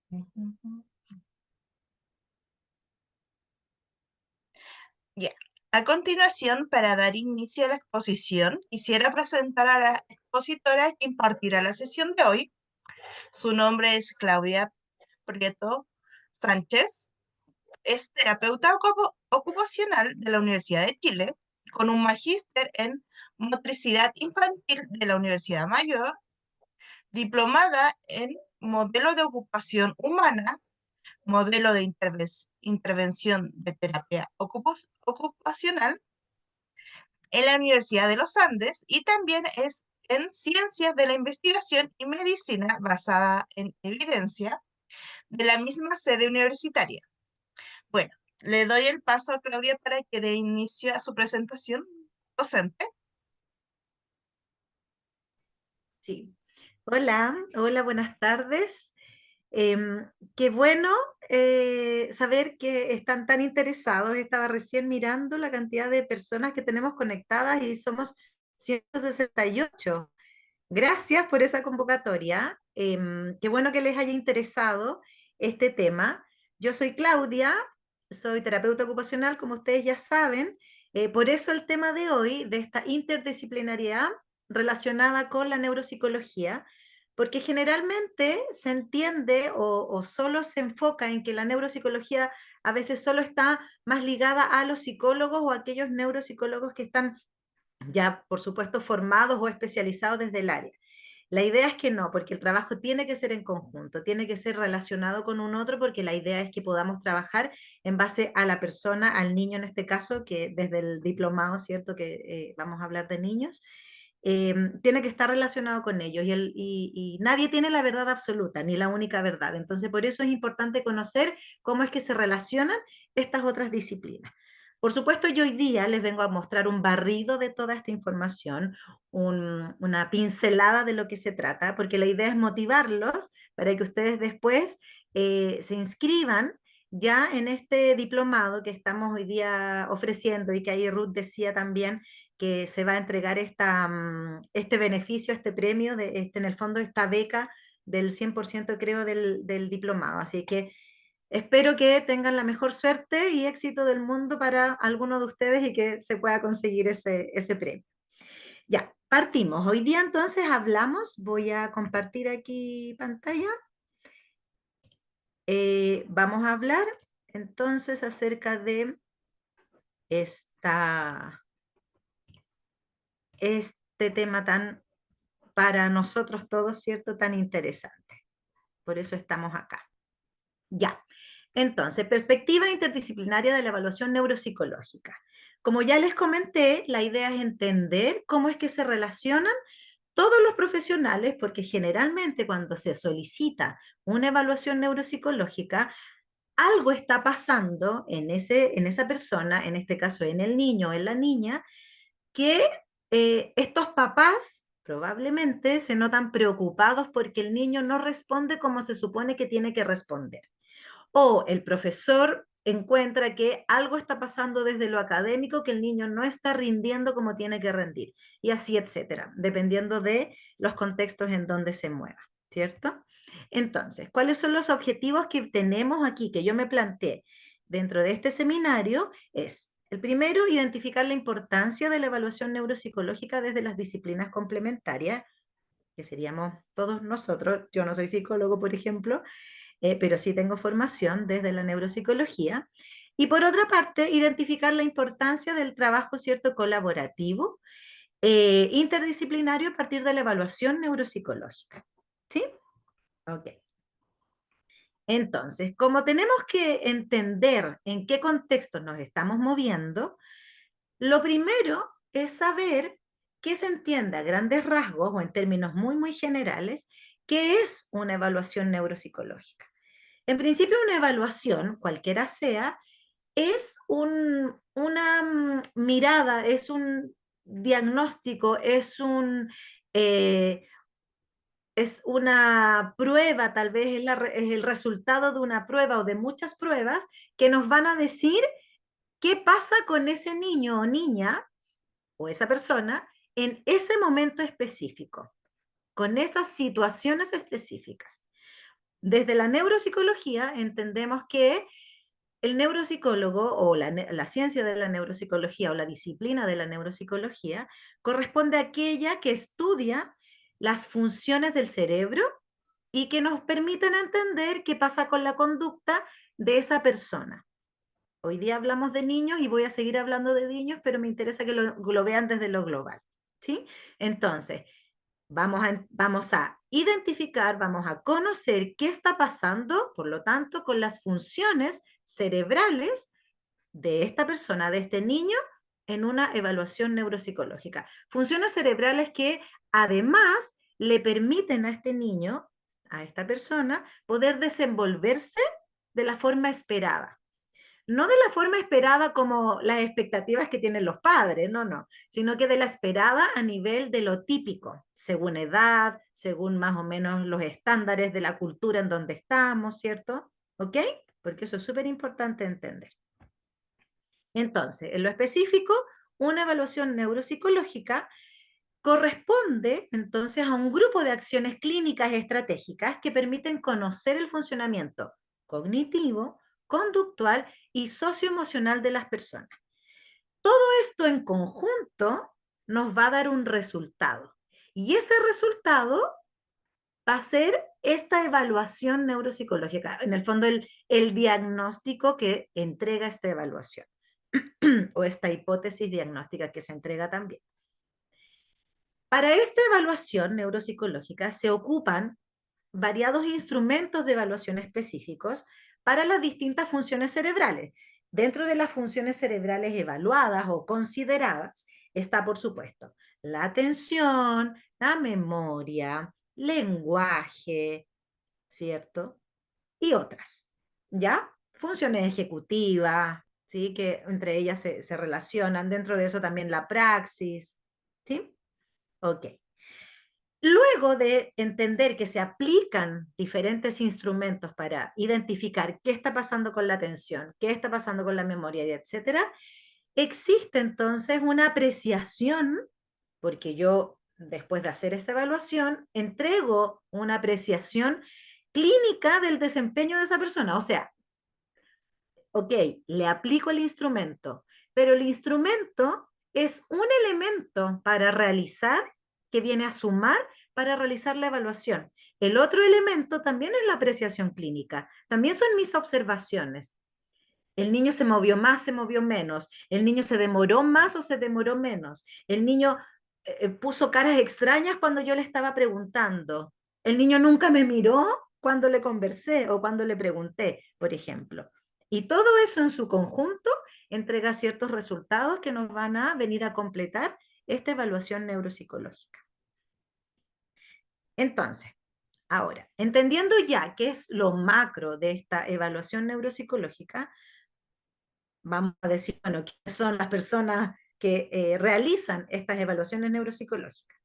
Ujú. Ya. A continuación, para dar inicio a la exposición, quisiera presentar a la expositora que impartirá la sesión de hoy. Su nombre es Claudia Prieto Sánchez. Es terapeuta ocupacional de la Universidad de Chile, con un magíster en motricidad infantil de la Universidad Mayor, diplomada en modelo de ocupación humana, modelo de intervención de terapia ocupacional en la Universidad de los Andes, y también es en ciencias de la investigación y medicina basada en evidencia de la misma sede universitaria. Bueno, le doy el paso a Claudia para que dé inicio a su presentación docente. Sí. Hola, hola, buenas tardes. Qué bueno saber que están tan interesados. Estaba recién mirando la cantidad de personas que tenemos conectadas y somos 168. Gracias por esa convocatoria. Qué bueno que les haya interesado este tema. Yo soy Claudia, soy terapeuta ocupacional, como ustedes ya saben. Por eso el tema de hoy, de esta interdisciplinariedad relacionada con la neuropsicología, porque generalmente se entiende o solo se enfoca en que la neuropsicología a veces solo está más ligada a los psicólogos o a aquellos neuropsicólogos que están ya, por supuesto, formados o especializados desde el área. La idea es que no, porque el trabajo tiene que ser en conjunto, tiene que ser relacionado con un otro, porque la idea es que podamos trabajar en base a la persona, al niño en este caso, que desde el diplomado, ¿cierto? Que vamos a hablar de niños, tiene que estar relacionado con ellos y nadie tiene la verdad absoluta, ni la única verdad. Entonces, por eso es importante conocer cómo es que se relacionan estas otras disciplinas. Por supuesto, yo hoy día les vengo a mostrar un barrido de toda esta información, una pincelada de lo que se trata, porque la idea es motivarlos para que ustedes después se inscriban ya en este diplomado que estamos hoy día ofreciendo y que ahí Ruth decía también que se va a entregar este beneficio, este premio, en el fondo esta beca del 100% creo del diplomado. Así que espero que tengan la mejor suerte y éxito del mundo para alguno de ustedes y que se pueda conseguir ese premio. Ya, partimos. Hoy día entonces hablamos, voy a compartir aquí pantalla. Vamos a hablar entonces acerca de esta, este tema tan para nosotros todos, ¿cierto? Tan interesante. Por eso estamos acá. Ya. Entonces, perspectiva interdisciplinaria de la evaluación neuropsicológica. Como ya les comenté, la idea es entender cómo es que se relacionan todos los profesionales, porque generalmente cuando se solicita una evaluación neuropsicológica, algo está pasando en esa persona, en este caso en el niño o en la niña, que estos papás probablemente se notan preocupados porque el niño no responde como se supone que tiene que responder. O el profesor encuentra que algo está pasando desde lo académico, que el niño no está rindiendo como tiene que rendir, y así, etcétera, dependiendo de los contextos en donde se mueva, ¿cierto? Entonces, ¿cuáles son los objetivos que tenemos aquí, que yo me planteé dentro de este seminario? Es, el primero, identificar la importancia de la evaluación neuropsicológica desde las disciplinas complementarias, que seríamos todos nosotros. Yo no soy psicólogo, por ejemplo, pero sí tengo formación desde la neuropsicología. Y por otra parte, identificar la importancia del trabajo, ¿cierto?, colaborativo, interdisciplinario a partir de la evaluación neuropsicológica. ¿Sí? Ok. Entonces, como tenemos que entender en qué contexto nos estamos moviendo, lo primero es saber qué se entiende a grandes rasgos o en términos muy, muy generales, qué es una evaluación neuropsicológica. En principio, una evaluación, cualquiera sea, es una mirada, es un diagnóstico, eh, es una prueba, tal vez es el resultado de una prueba o de muchas pruebas que nos van a decir qué pasa con ese niño o niña o esa persona en ese momento específico, con esas situaciones específicas. Desde la neuropsicología entendemos que el neuropsicólogo o la ciencia de la neuropsicología o la disciplina de la neuropsicología corresponde a aquella que estudia las funciones del cerebro y que nos permiten entender qué pasa con la conducta de esa persona. Hoy día hablamos de niños y voy a seguir hablando de niños, pero me interesa que lo vean desde lo global. ¿Sí? Entonces, vamos a identificar, vamos a conocer qué está pasando, por lo tanto, con las funciones cerebrales de esta persona, de este niño, en una evaluación neuropsicológica. Funciones cerebrales que además le permiten a este niño, a esta persona, poder desenvolverse de la forma esperada. No de la forma esperada como las expectativas que tienen los padres, no, no, sino que de la esperada a nivel de lo típico, según edad, según más o menos los estándares de la cultura en donde estamos, ¿cierto? ¿Ok? Porque eso es súper importante entender. Entonces, en lo específico, una evaluación neuropsicológica corresponde entonces a un grupo de acciones clínicas estratégicas que permiten conocer el funcionamiento cognitivo, conductual y socioemocional de las personas. Todo esto en conjunto nos va a dar un resultado. Y ese resultado va a ser esta evaluación neuropsicológica, en el fondo el diagnóstico que entrega esta evaluación o esta hipótesis diagnóstica que se entrega también. Para esta evaluación neuropsicológica se ocupan variados instrumentos de evaluación específicos para las distintas funciones cerebrales. Dentro de las funciones cerebrales evaluadas o consideradas está, por supuesto, la atención, la memoria, lenguaje, ¿cierto? Y otras, ¿ya? Funciones ejecutivas, ¿sí? Que entre ellas se relacionan. Dentro de eso también la praxis, ¿sí? Ok. Luego de entender que se aplican diferentes instrumentos para identificar qué está pasando con la atención, qué está pasando con la memoria, y etcétera, existe entonces una apreciación, porque yo, después de hacer esa evaluación, entrego una apreciación clínica del desempeño de esa persona. O sea, ok, le aplico el instrumento, pero el instrumento es un elemento para realizar, que viene a sumar para realizar la evaluación. El otro elemento también es la apreciación clínica, también son mis observaciones. El niño se movió más, se movió menos, el niño se demoró más o se demoró menos, el niño puso caras extrañas cuando yo le estaba preguntando, el niño nunca me miró cuando le conversé o cuando le pregunté, por ejemplo. Y todo eso en su conjunto entrega ciertos resultados que nos van a venir a completar esta evaluación neuropsicológica. Entonces, ahora, entendiendo ya qué es lo macro de esta evaluación neuropsicológica, vamos a decir, bueno, quiénes son las personas que realizan estas evaluaciones neuropsicológicas.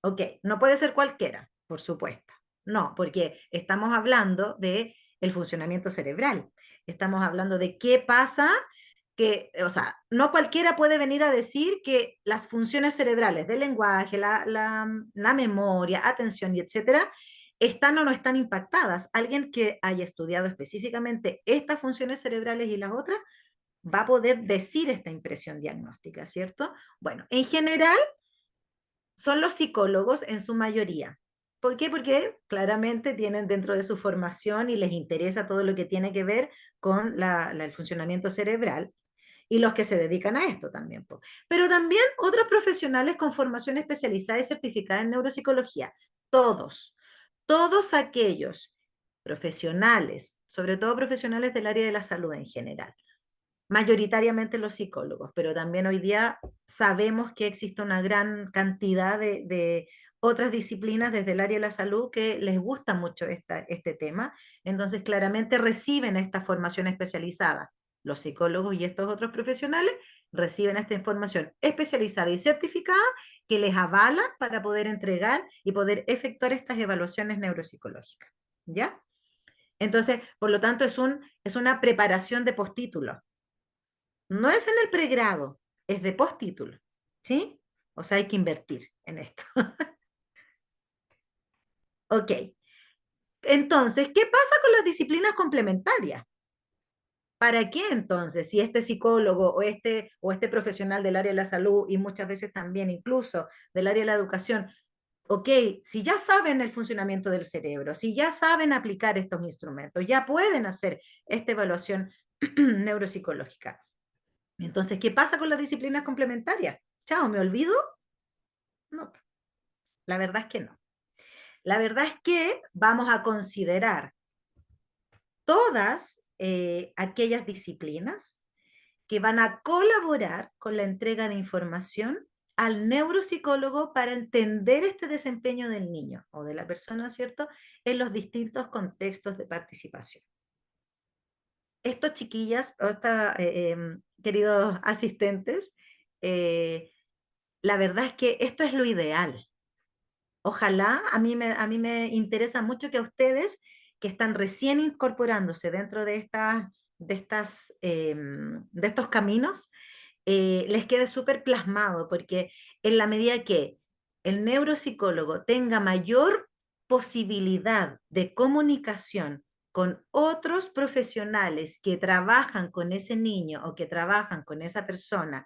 Ok, no puede ser cualquiera, por supuesto. No, porque estamos hablando de el funcionamiento cerebral. Estamos hablando de qué pasa que, o sea, no cualquiera puede venir a decir que las funciones cerebrales del lenguaje, la memoria, atención y etcétera, están o no están impactadas. Alguien que haya estudiado específicamente estas funciones cerebrales y las otras va a poder decir esta impresión diagnóstica, ¿cierto? Bueno, en general son los psicólogos en su mayoría. ¿Por qué? Porque claramente tienen dentro de su formación y les interesa todo lo que tiene que ver con el funcionamiento cerebral y los que se dedican a esto también. Pero también otros profesionales con formación especializada y certificada en neuropsicología. Todos aquellos profesionales, sobre todo profesionales del área de la salud en general, mayoritariamente los psicólogos, pero también hoy día sabemos que existe una gran cantidad de otras disciplinas desde el área de la salud que les gusta mucho este tema, entonces claramente reciben esta formación especializada. Los psicólogos y estos otros profesionales reciben esta información especializada y certificada que les avala para poder entregar y poder efectuar estas evaluaciones neuropsicológicas. ¿Ya? Entonces, por lo tanto, es una preparación de postítulo. No es en el pregrado, es de postítulo, ¿sí? O sea, hay que invertir en esto. Ok. Entonces, ¿qué pasa con las disciplinas complementarias? ¿Para qué entonces, si este psicólogo o este profesional del área de la salud y muchas veces también incluso del área de la educación, ok, si ya saben el funcionamiento del cerebro, si ya saben aplicar estos instrumentos, ya pueden hacer esta evaluación neuropsicológica? Entonces, ¿qué pasa con las disciplinas complementarias? Chao, ¿me olvido? No, la verdad es que no. La verdad es que vamos a considerar todas aquellas disciplinas que van a colaborar con la entrega de información al neuropsicólogo para entender este desempeño del niño o de la persona, ¿cierto?, en los distintos contextos de participación. Estos chiquillas, queridos asistentes, eh, la verdad es que esto es lo ideal. Ojalá, a mí me interesa mucho que a ustedes que están recién incorporándose dentro de estos caminos, les quede súper plasmado, porque en la medida que el neuropsicólogo tenga mayor posibilidad de comunicación con otros profesionales que trabajan con ese niño o que trabajan con esa persona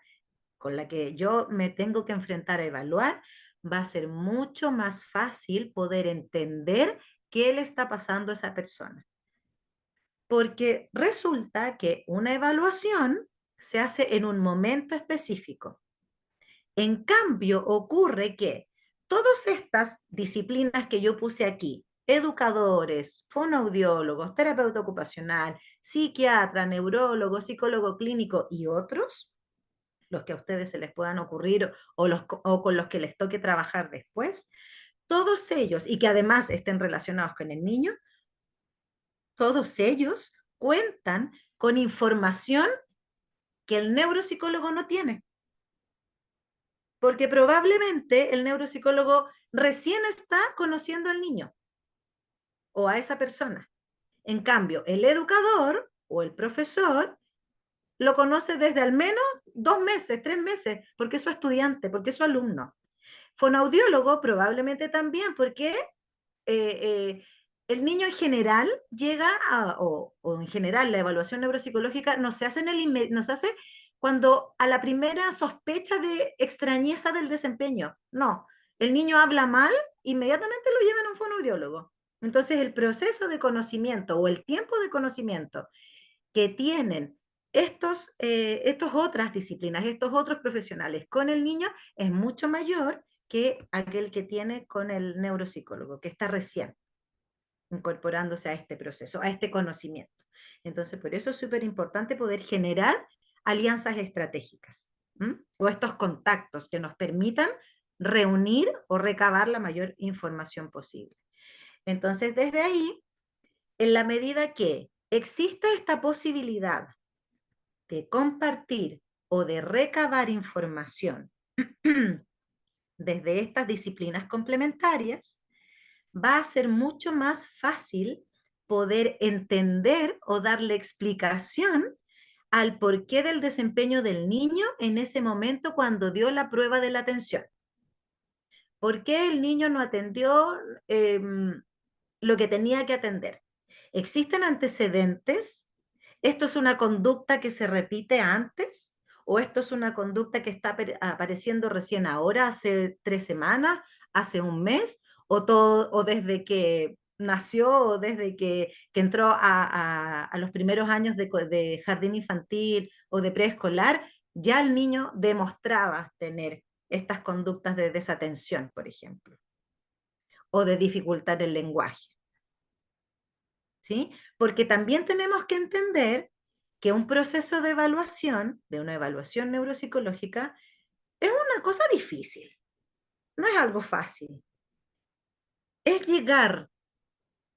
con la que yo me tengo que enfrentar a evaluar, va a ser mucho más fácil poder entender qué le está pasando a esa persona. Porque resulta que una evaluación se hace en un momento específico. En cambio, ocurre que todas estas disciplinas que yo puse aquí, educadores, fonoaudiólogos, terapeuta ocupacional, psiquiatra, neurólogo, psicólogo clínico y otros, los que a ustedes se les puedan ocurrir o con los que les toque trabajar después, todos ellos, y que además estén relacionados con el niño, todos ellos cuentan con información que el neuropsicólogo no tiene. Porque probablemente el neuropsicólogo recién está conociendo al niño o a esa persona. En cambio, el educador o el profesor lo conoce desde al menos 2 meses, 3 meses, porque es su estudiante, porque es su alumno. Fonaudiólogo probablemente también, porque el niño en general llega o en general la evaluación neuropsicológica no se hace, no se hace cuando a la primera sospecha de extrañeza del desempeño. No, el niño habla mal, inmediatamente lo llevan a un fonoaudiólogo. Entonces el proceso de conocimiento o el tiempo de conocimiento que tienen estos otras disciplinas, estos otros profesionales con el niño es mucho mayor que aquel que tiene con el neuropsicólogo, que está recién incorporándose a este proceso, a este conocimiento. Entonces, por eso es súper importante poder generar alianzas estratégicas, ¿m? O estos contactos que nos permitan reunir o recabar la mayor información posible. Entonces, desde ahí, en la medida que exista esta posibilidad de compartir o de recabar información desde estas disciplinas complementarias, va a ser mucho más fácil poder entender o darle explicación al porqué del desempeño del niño en ese momento cuando dio la prueba de la atención. ¿Por qué el niño no atendió eh, lo que tenía que atender? ¿Existen antecedentes? ¿Esto es una conducta que se repite antes? ¿O esto es una conducta que está apareciendo recién ahora, hace 3 semanas, hace un mes? ¿O desde que nació o desde que entró a los primeros años de jardín infantil o de preescolar, ya el niño demostraba tener estas conductas de desatención, por ejemplo, o de dificultar el lenguaje? ¿Sí? Porque también tenemos que entender que un proceso de evaluación, de una evaluación neuropsicológica, es una cosa difícil, no es algo fácil. Es llegar,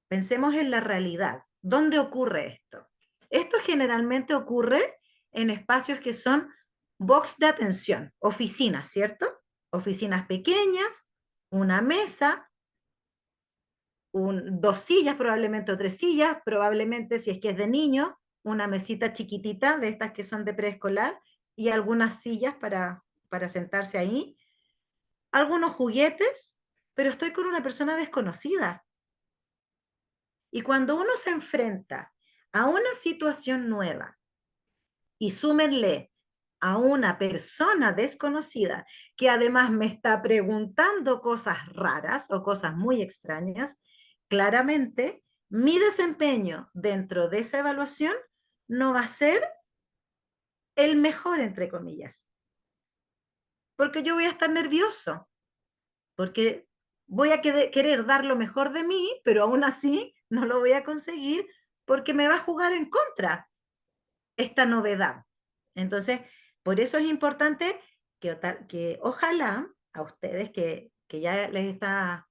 pensemos en la realidad, ¿dónde ocurre esto? Esto generalmente ocurre en espacios que son box de atención, oficinas, ¿cierto? Oficinas pequeñas, una mesa, 2 sillas probablemente o 3 sillas, probablemente si es que es de niño, una mesita chiquitita de estas que son de preescolar y algunas sillas para sentarse ahí, algunos juguetes, pero estoy con una persona desconocida. Y cuando uno se enfrenta a una situación nueva y súmenle a una persona desconocida que además me está preguntando cosas raras o cosas muy extrañas, claramente mi desempeño dentro de esa evaluación no va a ser el mejor, entre comillas, porque yo voy a estar nervioso, porque voy a querer dar lo mejor de mí, pero aún así no lo voy a conseguir porque me va a jugar en contra esta novedad. Entonces, por eso es importante que ojalá a ustedes que ya les está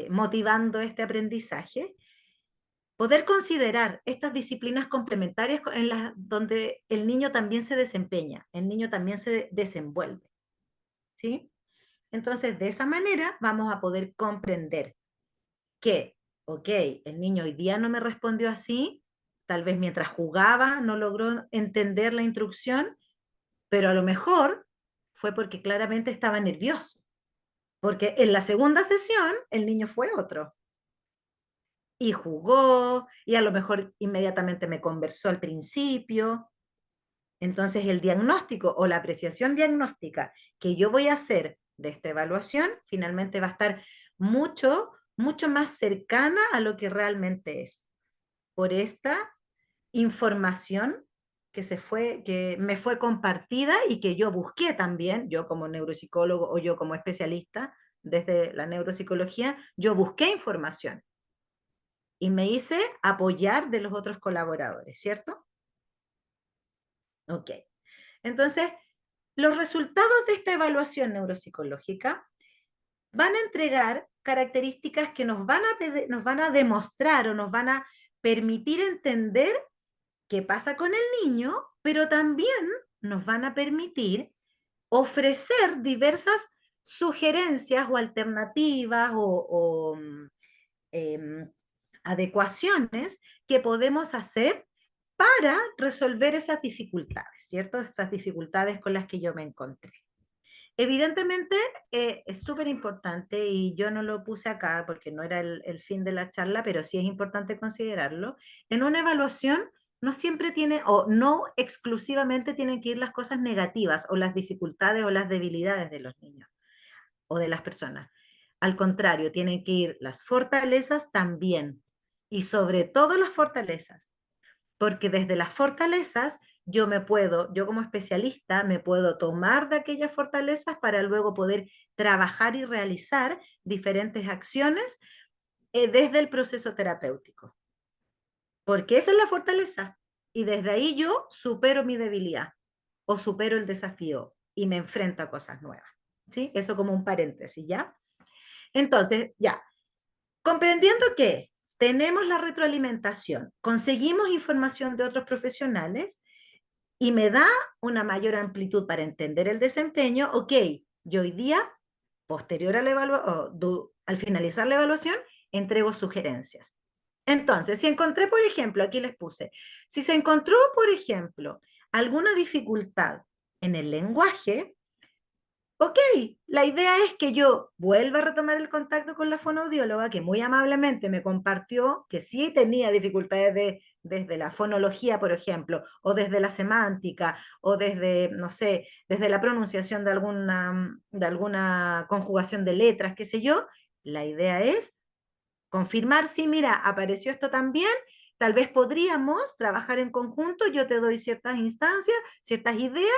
motivando este aprendizaje, poder considerar estas disciplinas complementarias en las donde el niño también se desempeña, el niño también se desenvuelve, ¿sí? Entonces, de esa manera vamos a poder comprender que, ok, el niño hoy día no me respondió así, tal vez mientras jugaba no logró entender la instrucción, pero a lo mejor fue porque claramente estaba nervioso, porque en la segunda sesión el niño fue otro y jugó y a lo mejor inmediatamente me conversó al principio. Entonces el diagnóstico o la apreciación diagnóstica que yo voy a hacer de esta evaluación finalmente va a estar mucho más cercana a lo que realmente es, por esta información que me fue compartida y que yo busqué también, yo como neuropsicólogo o yo como especialista desde la neuropsicología, yo busqué información y me hice apoyar de los otros colaboradores, ¿cierto? Ok. Entonces, los resultados de esta evaluación neuropsicológica van a entregar características que nos van a demostrar o nos van a permitir entender qué pasa con el niño, pero también nos van a permitir ofrecer diversas sugerencias o alternativas eh, adecuaciones que podemos hacer para resolver esas dificultades, ¿cierto? Esas dificultades con las que yo me encontré. Evidentemente es súper importante y yo no lo puse acá porque no era el fin de la charla, pero sí es importante considerarlo. En una evaluación no siempre tiene o no exclusivamente tienen que ir las cosas negativas o las dificultades o las debilidades de los niños o de las personas. Al contrario, tienen que ir las fortalezas también y sobre todo las fortalezas, porque desde las fortalezas yo como especialista, me puedo tomar de aquellas fortalezas para luego poder trabajar y realizar diferentes acciones desde el proceso terapéutico, porque esa es la fortaleza. Y desde ahí yo supero mi debilidad o supero el desafío y me enfrento a cosas nuevas. ¿Sí? Eso como un paréntesis, ¿ya? Entonces, ya, comprendiendo que tenemos la retroalimentación, conseguimos información de otros profesionales, y me da una mayor amplitud para entender el desempeño, ok, yo hoy día, posterior a la al finalizar la evaluación, entrego sugerencias. Entonces, si encontré, por ejemplo, aquí les puse, si se encontró, por ejemplo, alguna dificultad en el lenguaje, ok, la idea es que yo vuelva a retomar el contacto con la fonoaudióloga, que muy amablemente me compartió que sí tenía dificultades desde la fonología, por ejemplo, o desde la semántica, o desde, no sé, desde la pronunciación de alguna conjugación de letras, qué sé yo. La idea es confirmar, sí, mira, apareció esto también, tal vez podríamos trabajar en conjunto, yo te doy ciertas instancias, ciertas ideas,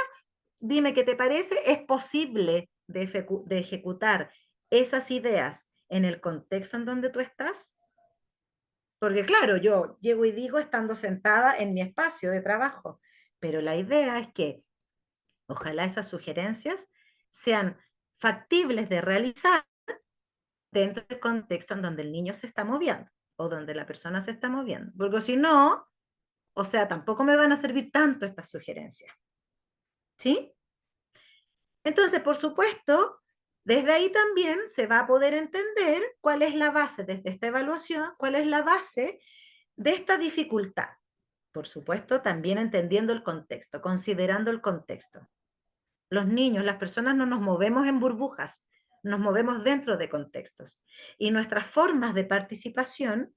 dime qué te parece, ¿es posible de ejecutar esas ideas en el contexto en donde tú estás? Porque claro, yo llego y digo estando sentada en mi espacio de trabajo, pero la idea es que ojalá esas sugerencias sean factibles de realizar dentro del contexto en donde el niño se está moviendo o donde la persona se está moviendo, porque si no, o sea, tampoco me van a servir tanto estas sugerencias, ¿sí? Entonces, por supuesto, desde ahí también se va a poder entender cuál es la base desde esta evaluación, cuál es la base de esta dificultad. Por supuesto, también entendiendo el contexto, considerando el contexto. Los niños, las personas no nos movemos en burbujas, nos movemos dentro de contextos. Y nuestras formas de participación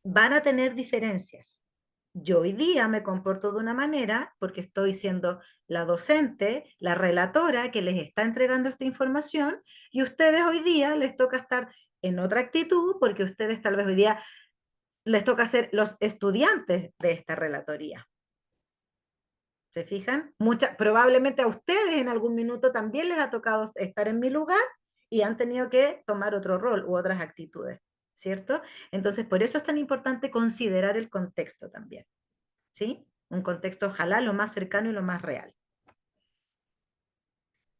van a tener diferencias. Yo hoy día me comporto de una manera porque estoy siendo la docente, la relatora que les está entregando esta información, y ustedes hoy día les toca estar en otra actitud porque ustedes tal vez hoy día les toca ser los estudiantes de esta relatoría. ¿Se fijan? Probablemente a ustedes en algún minuto también les ha tocado estar en mi lugar y han tenido que tomar otro rol u otras actitudes, ¿cierto? Entonces, por eso es tan importante considerar el contexto también, ¿sí? Un contexto ojalá lo más cercano y lo más real.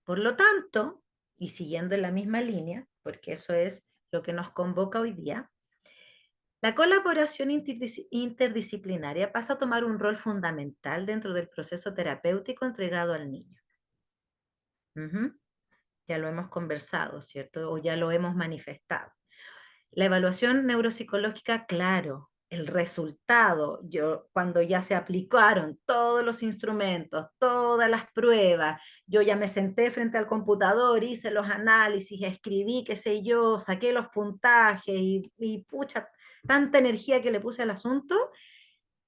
Por lo tanto, y siguiendo en la misma línea, porque eso es lo que nos convoca hoy día, la colaboración interdisciplinaria pasa a tomar un rol fundamental dentro del proceso terapéutico entregado al niño. Ujú. Ya lo hemos conversado, ¿cierto? O ya lo hemos manifestado. La evaluación neuropsicológica, claro, el resultado, cuando ya se aplicaron todos los instrumentos, todas las pruebas, yo ya me senté frente al computador, hice los análisis, escribí, qué sé yo, saqué los puntajes y pucha, tanta energía que le puse al asunto,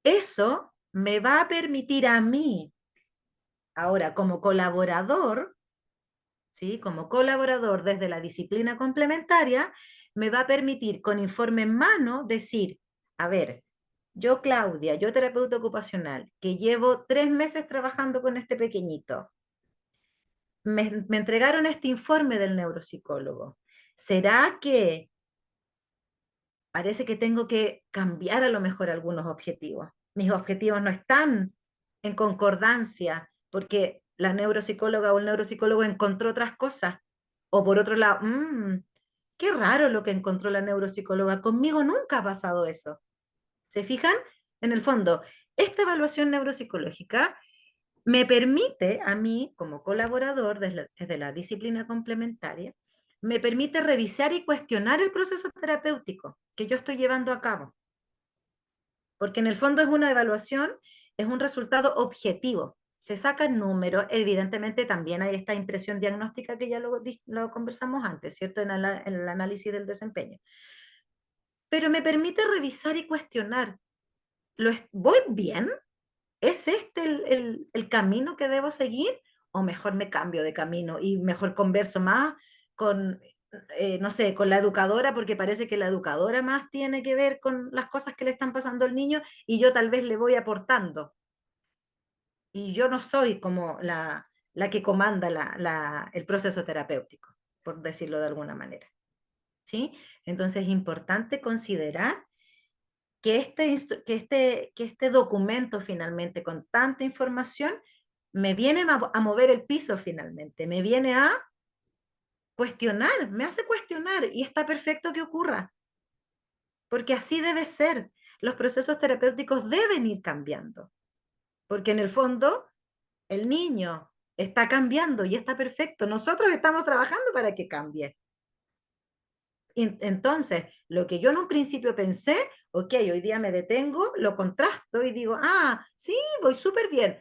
eso me va a permitir a mí, ahora como colaborador, ¿sí? Como colaborador desde la disciplina complementaria, me va a permitir con informe en mano decir, a ver, yo Claudia, yo terapeuta ocupacional, que llevo 3 meses trabajando con este pequeñito, me entregaron este informe del neuropsicólogo. ¿Será que parece que tengo que cambiar a lo mejor algunos objetivos? Mis objetivos no están en concordancia porque la neuropsicóloga o el neuropsicólogo encontró otras cosas. O por otro lado, qué raro lo que encontró la neuropsicóloga, conmigo nunca ha pasado eso. ¿Se fijan? En el fondo, esta evaluación neuropsicológica me permite a mí, como colaborador desde la disciplina complementaria, me permite revisar y cuestionar el proceso terapéutico que yo estoy llevando a cabo. Porque en el fondo es una evaluación, es un resultado objetivo. Se sacan números, evidentemente también hay esta impresión diagnóstica que ya lo conversamos antes, ¿cierto? En el análisis del desempeño. Pero me permite revisar y cuestionar. ¿Voy bien? ¿Es este el camino que debo seguir? ¿O mejor me cambio de camino y mejor converso más con, no sé, con la educadora, porque parece que la educadora más tiene que ver con las cosas que le están pasando al niño y yo tal vez le voy aportando? Y yo no soy como la que comanda el proceso terapéutico, por decirlo de alguna manera. ¿Sí? Entonces es importante considerar que este documento finalmente con tanta información me viene a mover el piso finalmente, me viene a cuestionar, me hace cuestionar y está perfecto que ocurra, porque así debe ser. Los procesos terapéuticos deben ir cambiando, porque en el fondo el niño está cambiando y está perfecto. Nosotros estamos trabajando para que cambie. Entonces, lo que yo en un principio pensé, ok, hoy día me detengo, lo contrasto y digo, sí, voy súper bien.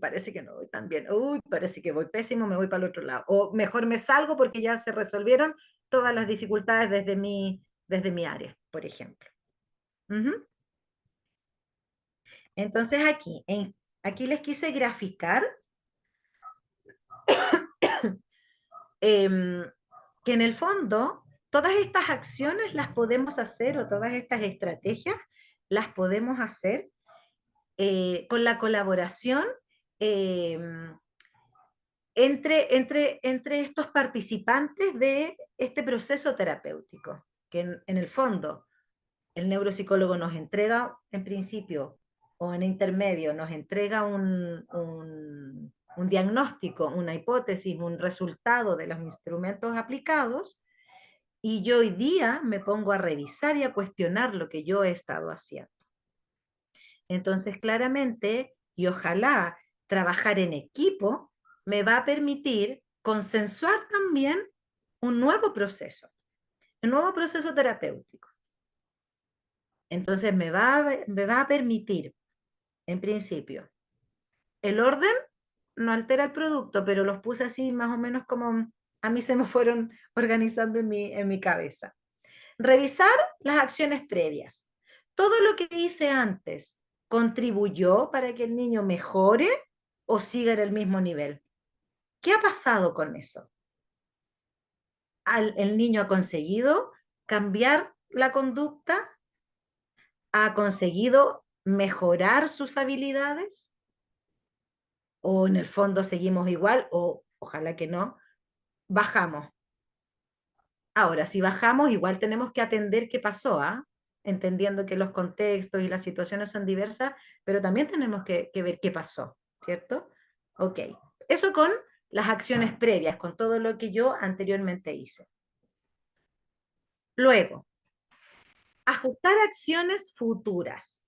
Parece que no voy tan bien. Uy, parece que voy pésimo, me voy para el otro lado. O mejor me salgo porque ya se resolvieron todas las dificultades desde mi área, por ejemplo. Ujú. Entonces aquí les quise graficar em, que en el fondo todas estas acciones las podemos hacer o todas estas estrategias las podemos hacer con la colaboración eh, entre estos participantes de este proceso terapéutico, que en el fondo el neuropsicólogo nos entrega en principio o en intermedio, nos entrega un diagnóstico, una hipótesis, un resultado de los instrumentos aplicados, y yo hoy día me pongo a revisar y a cuestionar lo que yo he estado haciendo. Entonces, claramente, y ojalá trabajar en equipo, me va a permitir consensuar también un nuevo proceso terapéutico. Entonces, me va a permitir, en principio, el orden no altera el producto, pero los puse así más o menos como a mí se me fueron organizando en mi cabeza. Revisar las acciones previas. ¿todo lo que hice antes contribuyó para que el niño mejore o siga en el mismo nivel? ¿Qué ha pasado con eso? ¿El niño ha conseguido cambiar la conducta? ¿Ha conseguido mejorar sus habilidades? ¿O en el fondo seguimos igual? O ojalá que no, bajamos. Ahora, si bajamos, igual tenemos que atender qué pasó, ¿ah? Entendiendo que los contextos y las situaciones son diversas, pero también tenemos que ver qué pasó, ¿cierto? Ok, eso con las acciones previas, con todo lo que yo anteriormente hice. Luego, ajustar acciones futuras.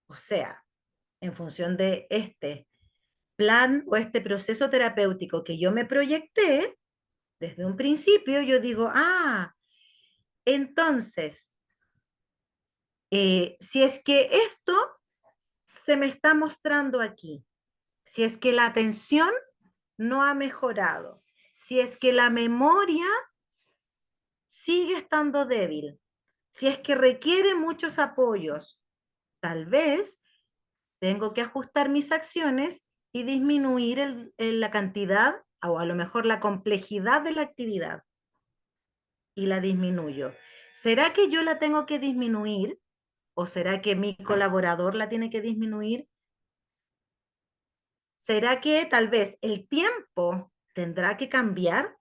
O sea, en función de este plan o este proceso terapéutico que yo me proyecté, desde un principio yo digo, entonces, si es que esto se me está mostrando aquí, si es que la atención no ha mejorado, si es que la memoria sigue estando débil, si es que requiere muchos apoyos, tal vez tengo que ajustar mis acciones y disminuir la cantidad o a lo mejor la complejidad de la actividad y la disminuyo. ¿Será que yo la tengo que disminuir o será que mi colaborador la tiene que disminuir? ¿Será que tal vez el tiempo tendrá que cambiar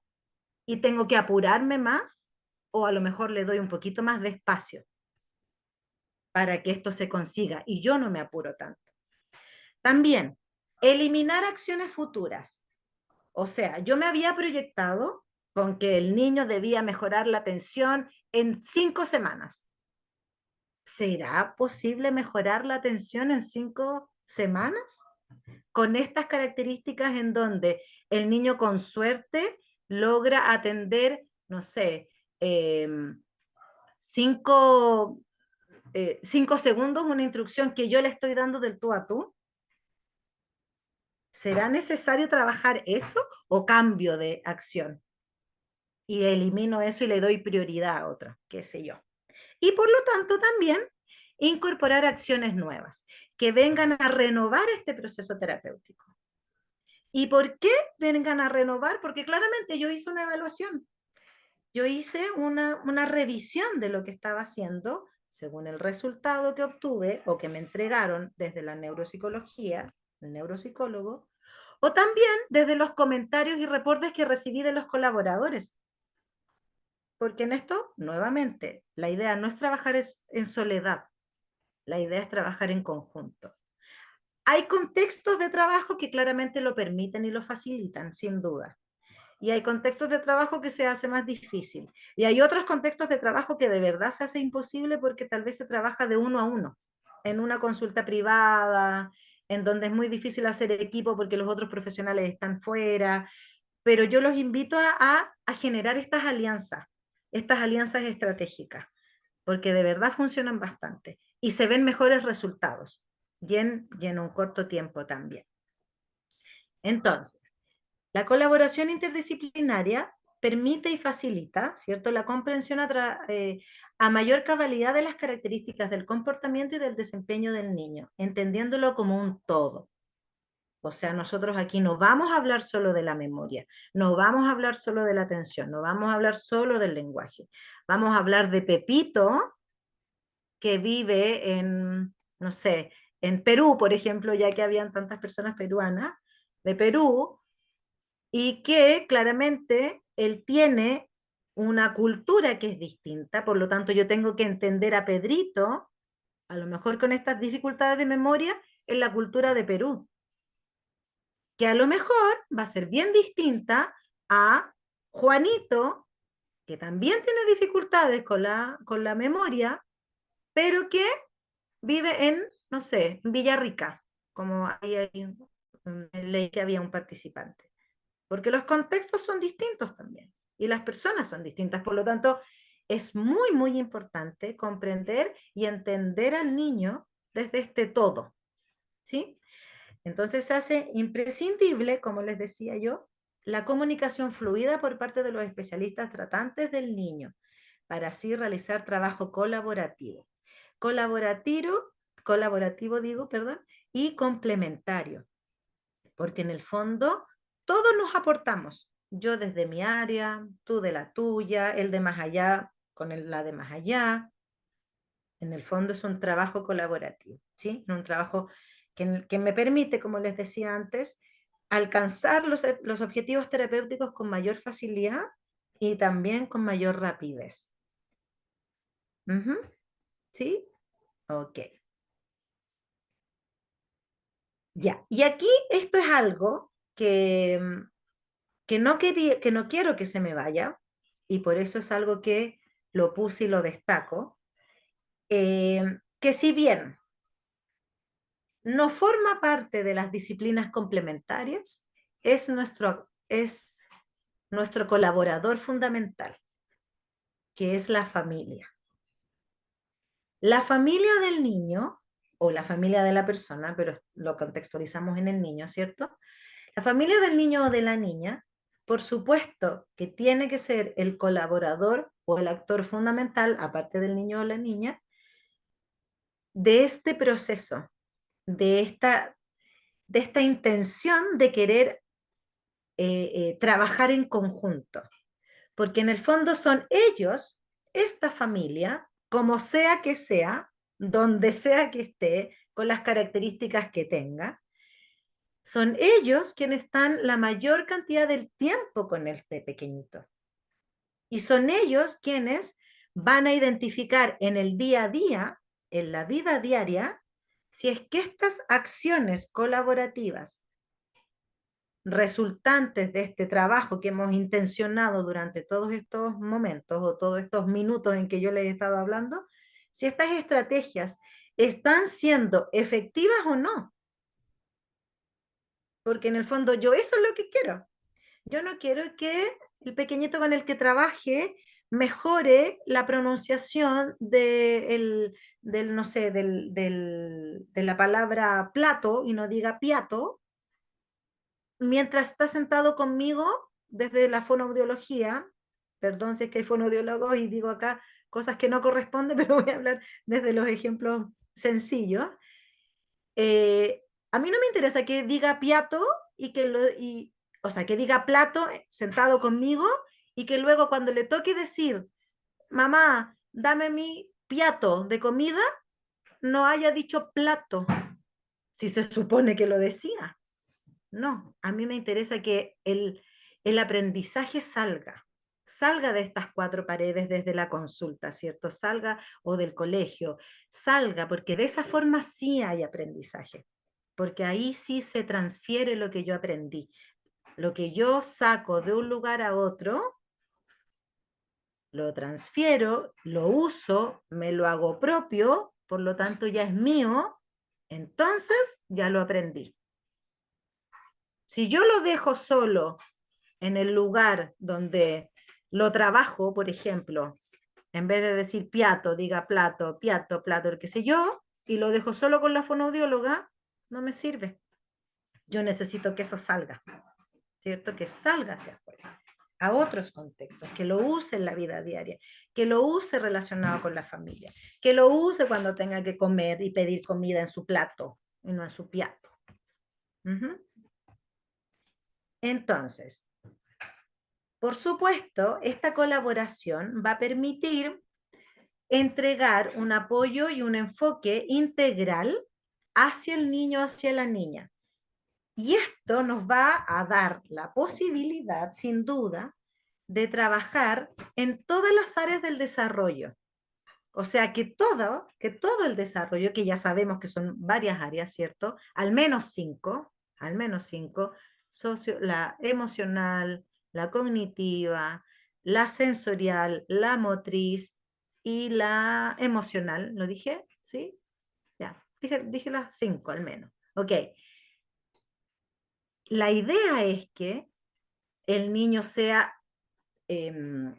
y tengo que apurarme más? O a lo mejor le doy un poquito más de espacio para que esto se consiga y yo no me apuro tanto. También, eliminar acciones futuras. O sea, yo me había proyectado con que el niño debía mejorar la atención en 5 semanas. ¿Será posible mejorar la atención en 5 semanas? Con estas características en donde el niño con suerte logra atender, no sé, eh, 5 segundos una instrucción que yo le estoy dando del tú a tú. ¿Será necesario trabajar eso o cambio de acción? Y elimino eso y le doy prioridad a otra, qué sé yo. Y por lo tanto también incorporar acciones nuevas que vengan a renovar este proceso terapéutico. ¿Y por qué vengan a renovar? Porque claramente yo hice una evaluación, yo hice una revisión de lo que estaba haciendo según el resultado que obtuve o que me entregaron desde la neuropsicología, el neuropsicólogo, o también desde los comentarios y reportes que recibí de los colaboradores. Porque en esto, nuevamente, la idea no es trabajar en soledad, la idea es trabajar en conjunto. Hay contextos de trabajo que claramente lo permiten y lo facilitan, sin duda. Y hay contextos de trabajo que se hace más difícil. Y hay otros contextos de trabajo que de verdad se hace imposible porque tal vez se trabaja de uno a uno, en una consulta privada, en donde es muy difícil hacer equipo porque los otros profesionales están fuera. Pero yo los invito a generar estas alianzas estratégicas, porque de verdad funcionan bastante y se ven mejores resultados y en un corto tiempo también. Entonces, la colaboración interdisciplinaria permite y facilita, ¿cierto?, la comprensión a mayor cabalidad de las características del comportamiento y del desempeño del niño, entendiéndolo como un todo. O sea, nosotros aquí no vamos a hablar solo de la memoria, no vamos a hablar solo de la atención, no vamos a hablar solo del lenguaje. Vamos a hablar de Pepito, que vive en, no sé, en Perú, por ejemplo, ya que habían tantas personas peruanas, de Perú, y que claramente él tiene una cultura que es distinta, por lo tanto yo tengo que entender a Pedrito, a lo mejor con estas dificultades de memoria, en la cultura de Perú, que a lo mejor va a ser bien distinta a Juanito, que también tiene dificultades con la memoria, pero que vive en, no sé, en Villarrica, como ahí leí que había un participante. Porque los contextos son distintos también y las personas son distintas. Por lo tanto, es muy, muy importante comprender y entender al niño desde este todo, ¿sí? Entonces se hace imprescindible, como les decía yo, la comunicación fluida por parte de los especialistas tratantes del niño, para así realizar trabajo colaborativo. Colaborativo digo, perdón, y complementario, porque en el fondo todos nos aportamos. Yo desde mi área, tú de la tuya, el de más allá con la de más allá. En el fondo es un trabajo colaborativo, ¿sí? Un trabajo que me permite, como les decía antes, alcanzar los objetivos terapéuticos con mayor facilidad y también con mayor rapidez. Ujú, ¿sí? Ok. Ya. Y aquí esto es algo que no quiero que se me vaya, y por eso es algo que lo puse y lo destaco, que si bien no forma parte de las disciplinas complementarias, es nuestro colaborador fundamental, que es la familia. La familia del niño, o la familia de la persona, pero lo contextualizamos en el niño, ¿cierto? La familia del niño o de la niña, por supuesto que tiene que ser el colaborador o el actor fundamental, aparte del niño o la niña, de este proceso, de esta intención de querer trabajar en conjunto, porque en el fondo son ellos, esta familia, como sea, donde sea que esté, con las características que tenga, son ellos quienes están la mayor cantidad del tiempo con este pequeñito. Y son ellos quienes van a identificar en el día a día, en la vida diaria, si es que estas acciones colaborativas resultantes de este trabajo que hemos intencionado durante todos estos momentos o todos estos minutos en que yo les he estado hablando, si estas estrategias están siendo efectivas o no. Porque en el fondo yo eso es lo que quiero. Yo no quiero que el pequeñito con el que trabaje mejore la pronunciación no sé, de la palabra plato y no diga piato, mientras está sentado conmigo desde la fonoaudiología. Perdón si es que hay fonoaudiólogos y digo acá cosas que no corresponden, pero voy a hablar desde los ejemplos sencillos. A mí no me interesa que diga piato o sea, que diga plato sentado conmigo y que luego cuando le toque decir, mamá, dame mi piato de comida, no haya dicho plato, si se supone que lo decía. No, a mí me interesa que el aprendizaje salga de estas cuatro paredes desde la consulta, ¿cierto? Salga o del colegio, salga, porque de esa forma sí hay aprendizaje, porque ahí sí se transfiere lo que yo aprendí. Lo que yo saco de un lugar a otro, lo transfiero, lo uso, me lo hago propio, por lo tanto ya es mío, entonces ya lo aprendí. Si yo lo dejo solo en el lugar donde lo trabajo, por ejemplo, en vez de decir piato, diga plato, piato, plato, qué sé yo, y lo dejo solo con la fonoaudióloga, no me sirve. Yo necesito que eso salga, ¿cierto? Que salga hacia afuera, a otros contextos, que lo use en la vida diaria, que lo use relacionado con la familia, que lo use cuando tenga que comer y pedir comida en su plato y no en su piato. Entonces, por supuesto, esta colaboración va a permitir entregar un apoyo y un enfoque integral hacia el niño, hacia la niña. Y esto nos va a dar la posibilidad, sin duda, de trabajar en todas las áreas del desarrollo. O sea, que todo el desarrollo, que ya sabemos que son varias áreas, ¿cierto? Al menos cinco, la emocional, la cognitiva, la sensorial, la motriz y la emocional. ¿Lo dije? ¿Sí? Ya, dije las cinco al menos. Ok. La idea es que el niño em,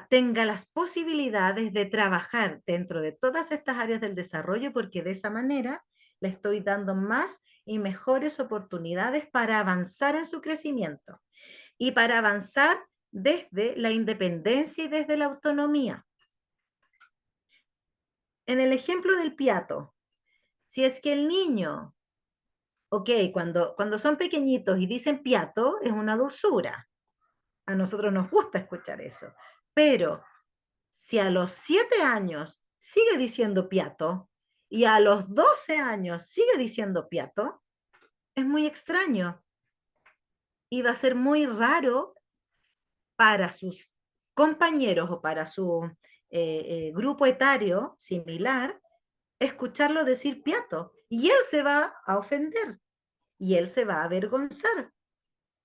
tenga las posibilidades de trabajar dentro de todas estas áreas del desarrollo, porque de esa manera le estoy dando más y mejores oportunidades para avanzar en su crecimiento y para avanzar desde la independencia y desde la autonomía. En el ejemplo del piato, si es que el niño, ok, cuando son pequeñitos y dicen piato, es una dulzura. A nosotros nos gusta escuchar eso. Pero si a los 7 años sigue diciendo piato y a los 12 años sigue diciendo piato, es muy extraño y va a ser muy raro para sus compañeros o para su grupo etario similar escucharlo decir piato y él se va a ofender y él se va a avergonzar.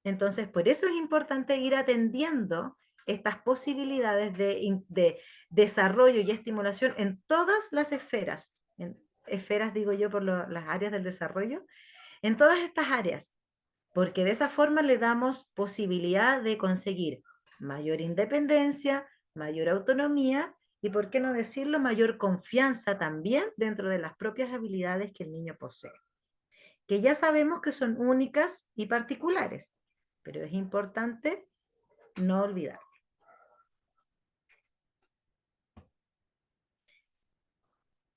Entonces, por eso es importante ir atendiendo estas posibilidades de desarrollo y estimulación en todas las esferas, en esferas digo yo por las áreas del desarrollo, en todas estas áreas, porque de esa forma le damos posibilidad de conseguir mayor independencia, mayor autonomía y, por qué no decirlo, mayor confianza también dentro de las propias habilidades que el niño posee, que ya sabemos que son únicas y particulares, pero es importante no olvidar.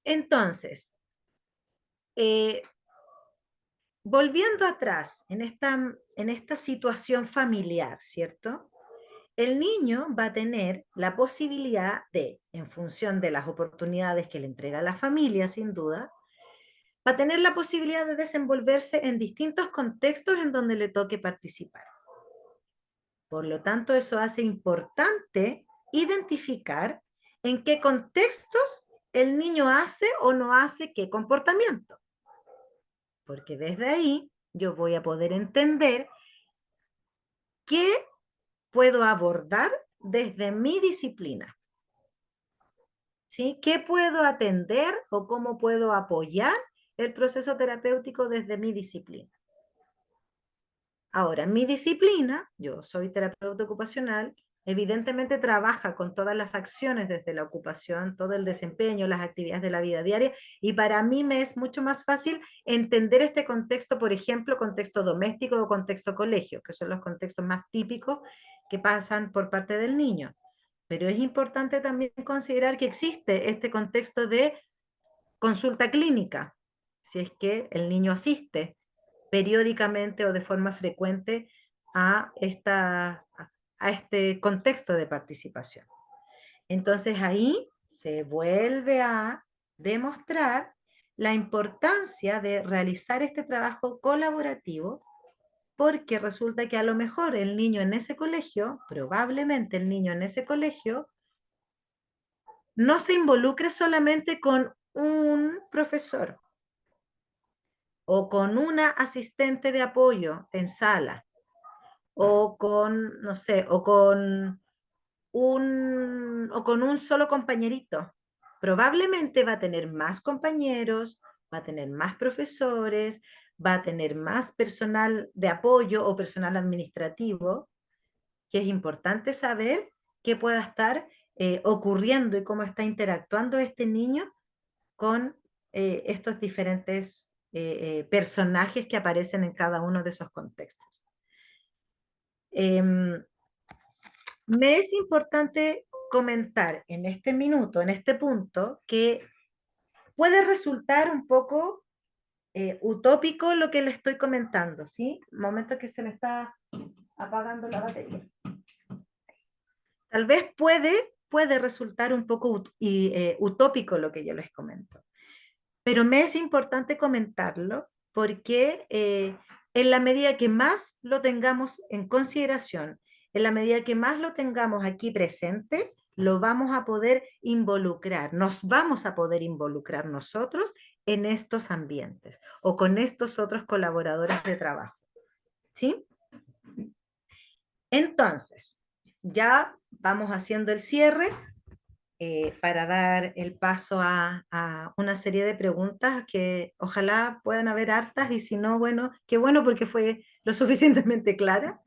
Entonces, eh, volviendo atrás en esta situación familiar, ¿cierto? El niño va a tener la posibilidad de, en función de las oportunidades que le entrega la familia, sin duda, va a tener la posibilidad de desenvolverse en distintos contextos en donde le toque participar. Por lo tanto, eso hace importante identificar en qué contextos el niño hace o no hace qué comportamiento. Porque desde ahí yo voy a poder entender qué puedo abordar desde mi disciplina. ¿Sí? ¿Qué puedo atender o cómo puedo apoyar el proceso terapéutico desde mi disciplina? Ahora, mi disciplina, yo soy terapeuta ocupacional, evidentemente trabaja con todas las acciones desde la ocupación, todo el desempeño, las actividades de la vida diaria, y para mí me es mucho más fácil entender este contexto, por ejemplo, contexto doméstico o contexto colegio, que son los contextos más típicos que pasan por parte del niño. Pero es importante también considerar que existe este contexto de consulta clínica, si es que el niño asiste periódicamente o de forma frecuente a, a este contexto de participación. Entonces ahí se vuelve a demostrar la importancia de realizar este trabajo colaborativo, porque resulta que a lo mejor el niño en ese colegio, probablemente el niño en ese colegio, no se involucre solamente con un profesor o con una asistente de apoyo en sala o con, no sé, o con un solo compañerito. Probablemente va a tener más compañeros, va a tener más profesores, va a tener más personal de apoyo o personal administrativo, que es importante saber qué pueda estar ocurriendo y cómo está interactuando este niño con estos diferentes personajes que aparecen en cada uno de esos contextos. Me es importante comentar en este minuto, en este punto, que puede resultar un poco utópico lo que le estoy comentando, ¿sí? Momento que se me está apagando la batería. Tal vez puede resultar un poco utópico lo que yo les comento, pero me es importante comentarlo porque en la medida que más lo tengamos en consideración, en la medida que más lo tengamos aquí presente, lo vamos a poder involucrar, nos vamos a poder involucrar nosotros en estos ambientes o con estos otros colaboradores de trabajo. ¿Sí? Entonces, ya vamos haciendo el cierre para dar el paso a una serie de preguntas que ojalá puedan haber hartas y si no, bueno, qué bueno porque fue lo suficientemente clara.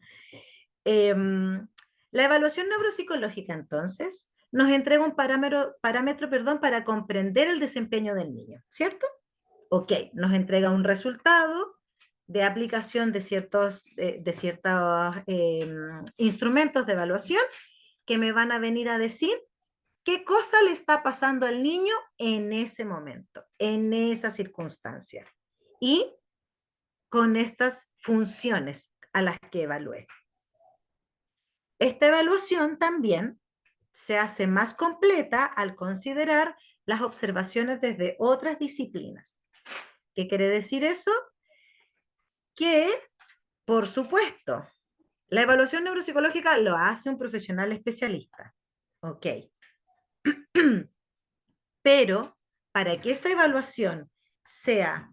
La evaluación neuropsicológica entonces nos entrega un parámetro, perdón, para comprender el desempeño del niño, ¿cierto? Ok, nos entrega un resultado de aplicación de ciertos instrumentos de evaluación que me van a venir a decir qué cosa le está pasando al niño en ese momento, en esa circunstancia, y con estas funciones a las que evalué. Esta evaluación también se hace más completa al considerar las observaciones desde otras disciplinas. ¿Qué quiere decir eso? Que, por supuesto, la evaluación neuropsicológica lo hace un profesional especialista. Ok. Pero para que esta evaluación sea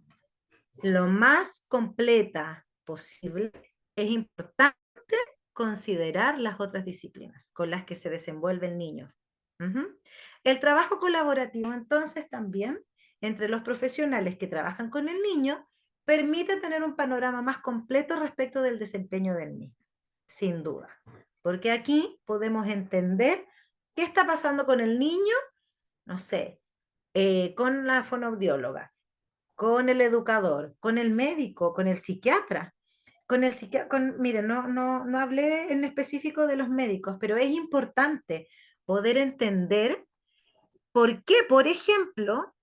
lo más completa posible, es importante considerar las otras disciplinas con las que se desenvuelve el niño. El trabajo colaborativo, entonces, también entre los profesionales que trabajan con el niño, permite tener un panorama más completo respecto del desempeño del niño, sin duda. Porque aquí podemos entender qué está pasando con el niño, no sé, con la fonoaudióloga, con el educador, con el médico, con el psiquiatra. Mire, no hablé en específico de los médicos, pero es importante poder entender por qué, por ejemplo,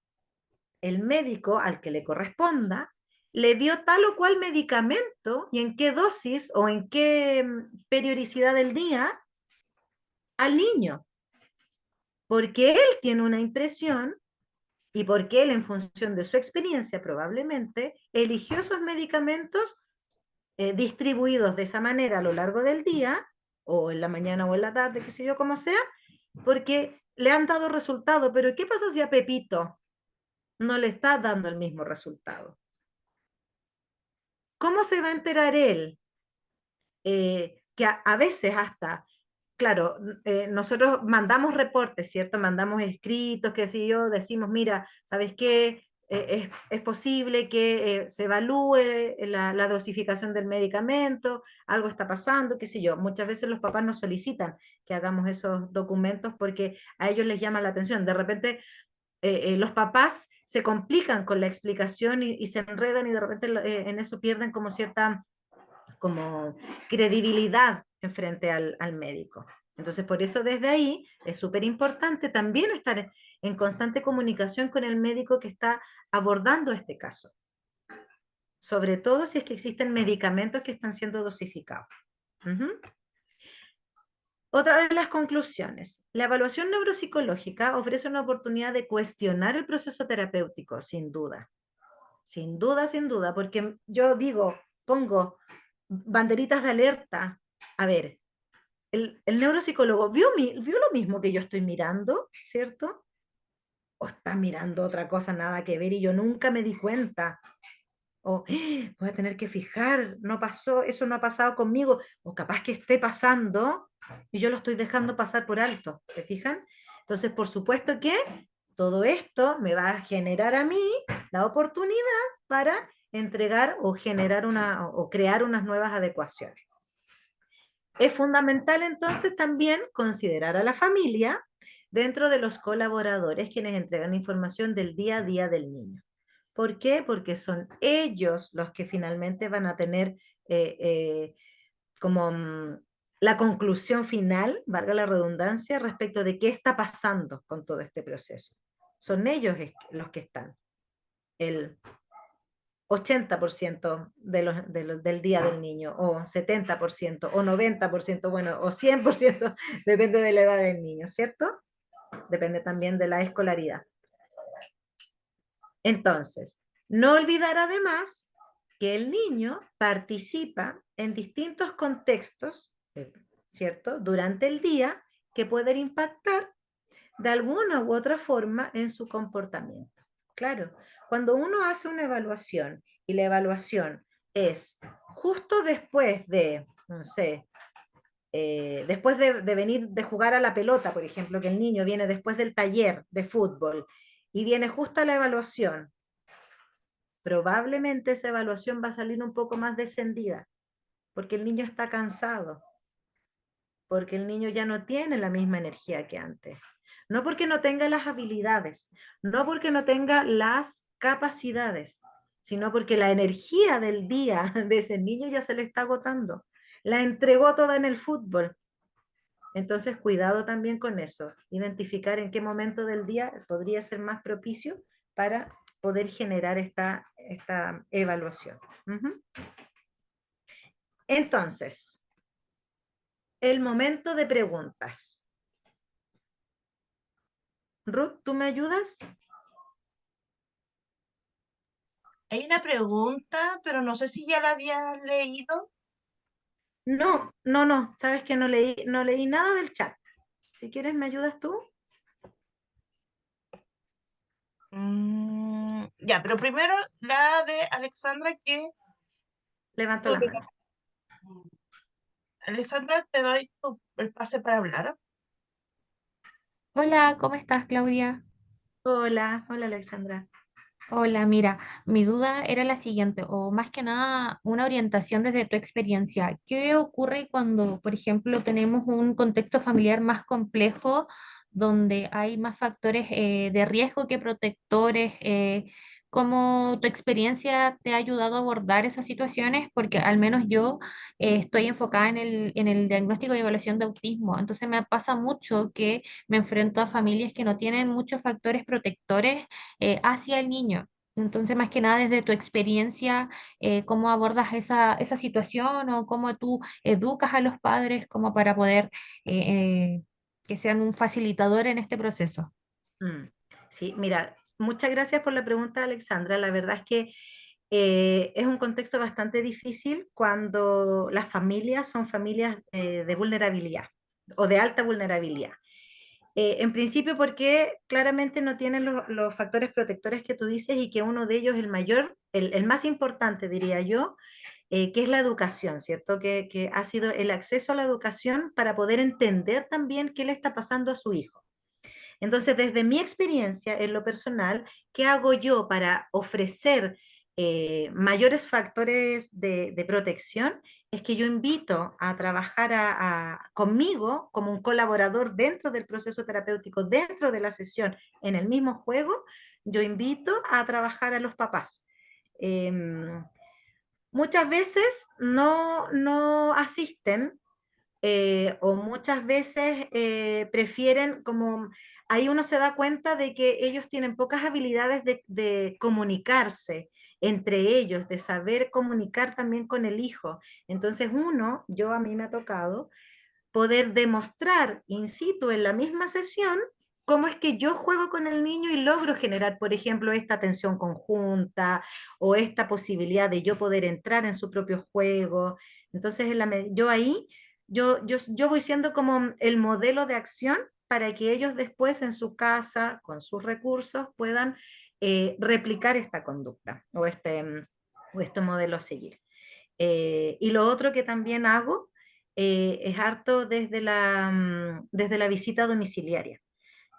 el médico al que le corresponda le dio tal o cual medicamento y en qué dosis o en qué periodicidad del día al niño, porque él tiene una impresión y porque él, en función de su experiencia, probablemente eligió esos medicamentos distribuidos de esa manera a lo largo del día, o en la mañana o en la tarde, qué sé yo, como sea, porque le han dado resultado. Pero ¿qué pasa si a Pepito no le está dando el mismo resultado? ¿Cómo se va a enterar él? Que a veces hasta, claro, nosotros mandamos reportes, ¿cierto? Mandamos escritos, qué sé yo, decimos, mira, ¿sabes qué? Es posible que se evalúe la dosificación del medicamento, algo está pasando, qué sé yo. Muchas veces los papás nos solicitan que hagamos esos documentos porque a ellos les llama la atención. De repente los papás se complican con la explicación y se enredan y de repente en eso pierden como cierta como credibilidad en frente al médico. Entonces, por eso desde ahí es súper importante también estar en constante comunicación con el médico que está abordando este caso, sobre todo si es que existen medicamentos que están siendo dosificados. Ujú. Otra de las conclusiones, la evaluación neuropsicológica ofrece una oportunidad de cuestionar el proceso terapéutico, sin duda. Sin duda, sin duda, porque yo digo, pongo banderitas de alerta. A ver, el neuropsicólogo vio lo mismo que yo estoy mirando, ¿cierto? O está mirando otra cosa, nada que ver, y yo nunca me di cuenta. O voy a tener que fijar, no pasó, eso no ha pasado conmigo, o capaz que esté pasando y yo lo estoy dejando pasar por alto, ¿se fijan? Entonces, por supuesto que todo esto me va a generar a mí la oportunidad para entregar o generar o crear unas nuevas adecuaciones. Es fundamental entonces también considerar a la familia dentro de los colaboradores quienes entregan información del día a día del niño. ¿Por qué? Porque son ellos los que finalmente van a tener eh, eh, como la conclusión final, valga la redundancia, respecto de qué está pasando con todo este proceso. Son ellos los que están. El 80% del día del niño, o 70%, o 90%, bueno, o 100%, depende de la edad del niño, ¿cierto? Depende también de la escolaridad. Entonces, no olvidar además que el niño participa en distintos contextos, ¿cierto? Durante el día que pueden impactar de alguna u otra forma en su comportamiento. Claro, cuando uno hace una evaluación y la evaluación es justo después de, no sé, después de venir de jugar a la pelota, por ejemplo, que el niño viene después del taller de fútbol y viene justo a la evaluación, probablemente esa evaluación va a salir un poco más descendida, porque el niño está cansado, porque el niño ya no tiene la misma energía que antes. No porque no tenga las habilidades, no porque no tenga las capacidades, sino porque la energía del día de ese niño ya se le está agotando. La entregó toda en el fútbol. Entonces, cuidado también con eso, identificar en qué momento del día podría ser más propicio para poder generar esta evaluación. Ujú. Entonces, el momento de preguntas. Ruth, ¿tú me ayudas? Hay una pregunta, pero no sé si ya la había leído. No, no, no, sabes que no leí nada del chat. Si quieres, ¿me ayudas tú? Ya, pero primero la de Alexandra que Levanto la sobre mano. Alexandra, te doy el pase para hablar. Hola, ¿cómo estás, Claudia? Hola, hola Alexandra. Hola, mira, mi duda era la siguiente, o más que nada una orientación desde tu experiencia. ¿Qué ocurre cuando, por ejemplo, tenemos un contexto familiar más complejo, donde hay más factores de riesgo que protectores? ¿Cómo tu experiencia te ha ayudado a abordar esas situaciones? Porque al menos yo estoy enfocada en el diagnóstico y evaluación de autismo, entonces me pasa mucho que me enfrento a familias que no tienen muchos factores protectores hacia el niño. Entonces, más que nada, desde tu experiencia, ¿cómo abordas esa situación o cómo tú educas a los padres como para poder que sean un facilitador en este proceso? Mm, Sí, mira, muchas gracias por la pregunta, Alexandra. La verdad es que es un contexto bastante difícil cuando las familias son familias de vulnerabilidad o de alta vulnerabilidad. En principio porque claramente no tienen los factores protectores que tú dices y que uno de ellos, el mayor, el más importante, diría yo, que es la educación, ¿cierto? Que ha sido el acceso a la educación para poder entender también qué le está pasando a su hijo. Entonces, desde mi experiencia en lo personal, ¿qué hago yo para ofrecer mayores factores de protección? Es que yo invito a trabajar conmigo como un colaborador dentro del proceso terapéutico, dentro de la sesión, en el mismo juego, yo invito a trabajar a los papás. Muchas veces no asisten o muchas veces prefieren como, ahí uno se da cuenta de que ellos tienen pocas habilidades de comunicarse entre ellos, de saber comunicar también con el hijo. Entonces yo a mí me ha tocado poder demostrar in situ en la misma sesión cómo es que yo juego con el niño y logro generar, por ejemplo, esta atención conjunta o esta posibilidad de yo poder entrar en su propio juego. Entonces, yo ahí, yo voy siendo como el modelo de acción para que ellos después en su casa, con sus recursos, puedan replicar esta conducta o este modelo a seguir. Y lo otro que también hago es harto desde la visita domiciliaria.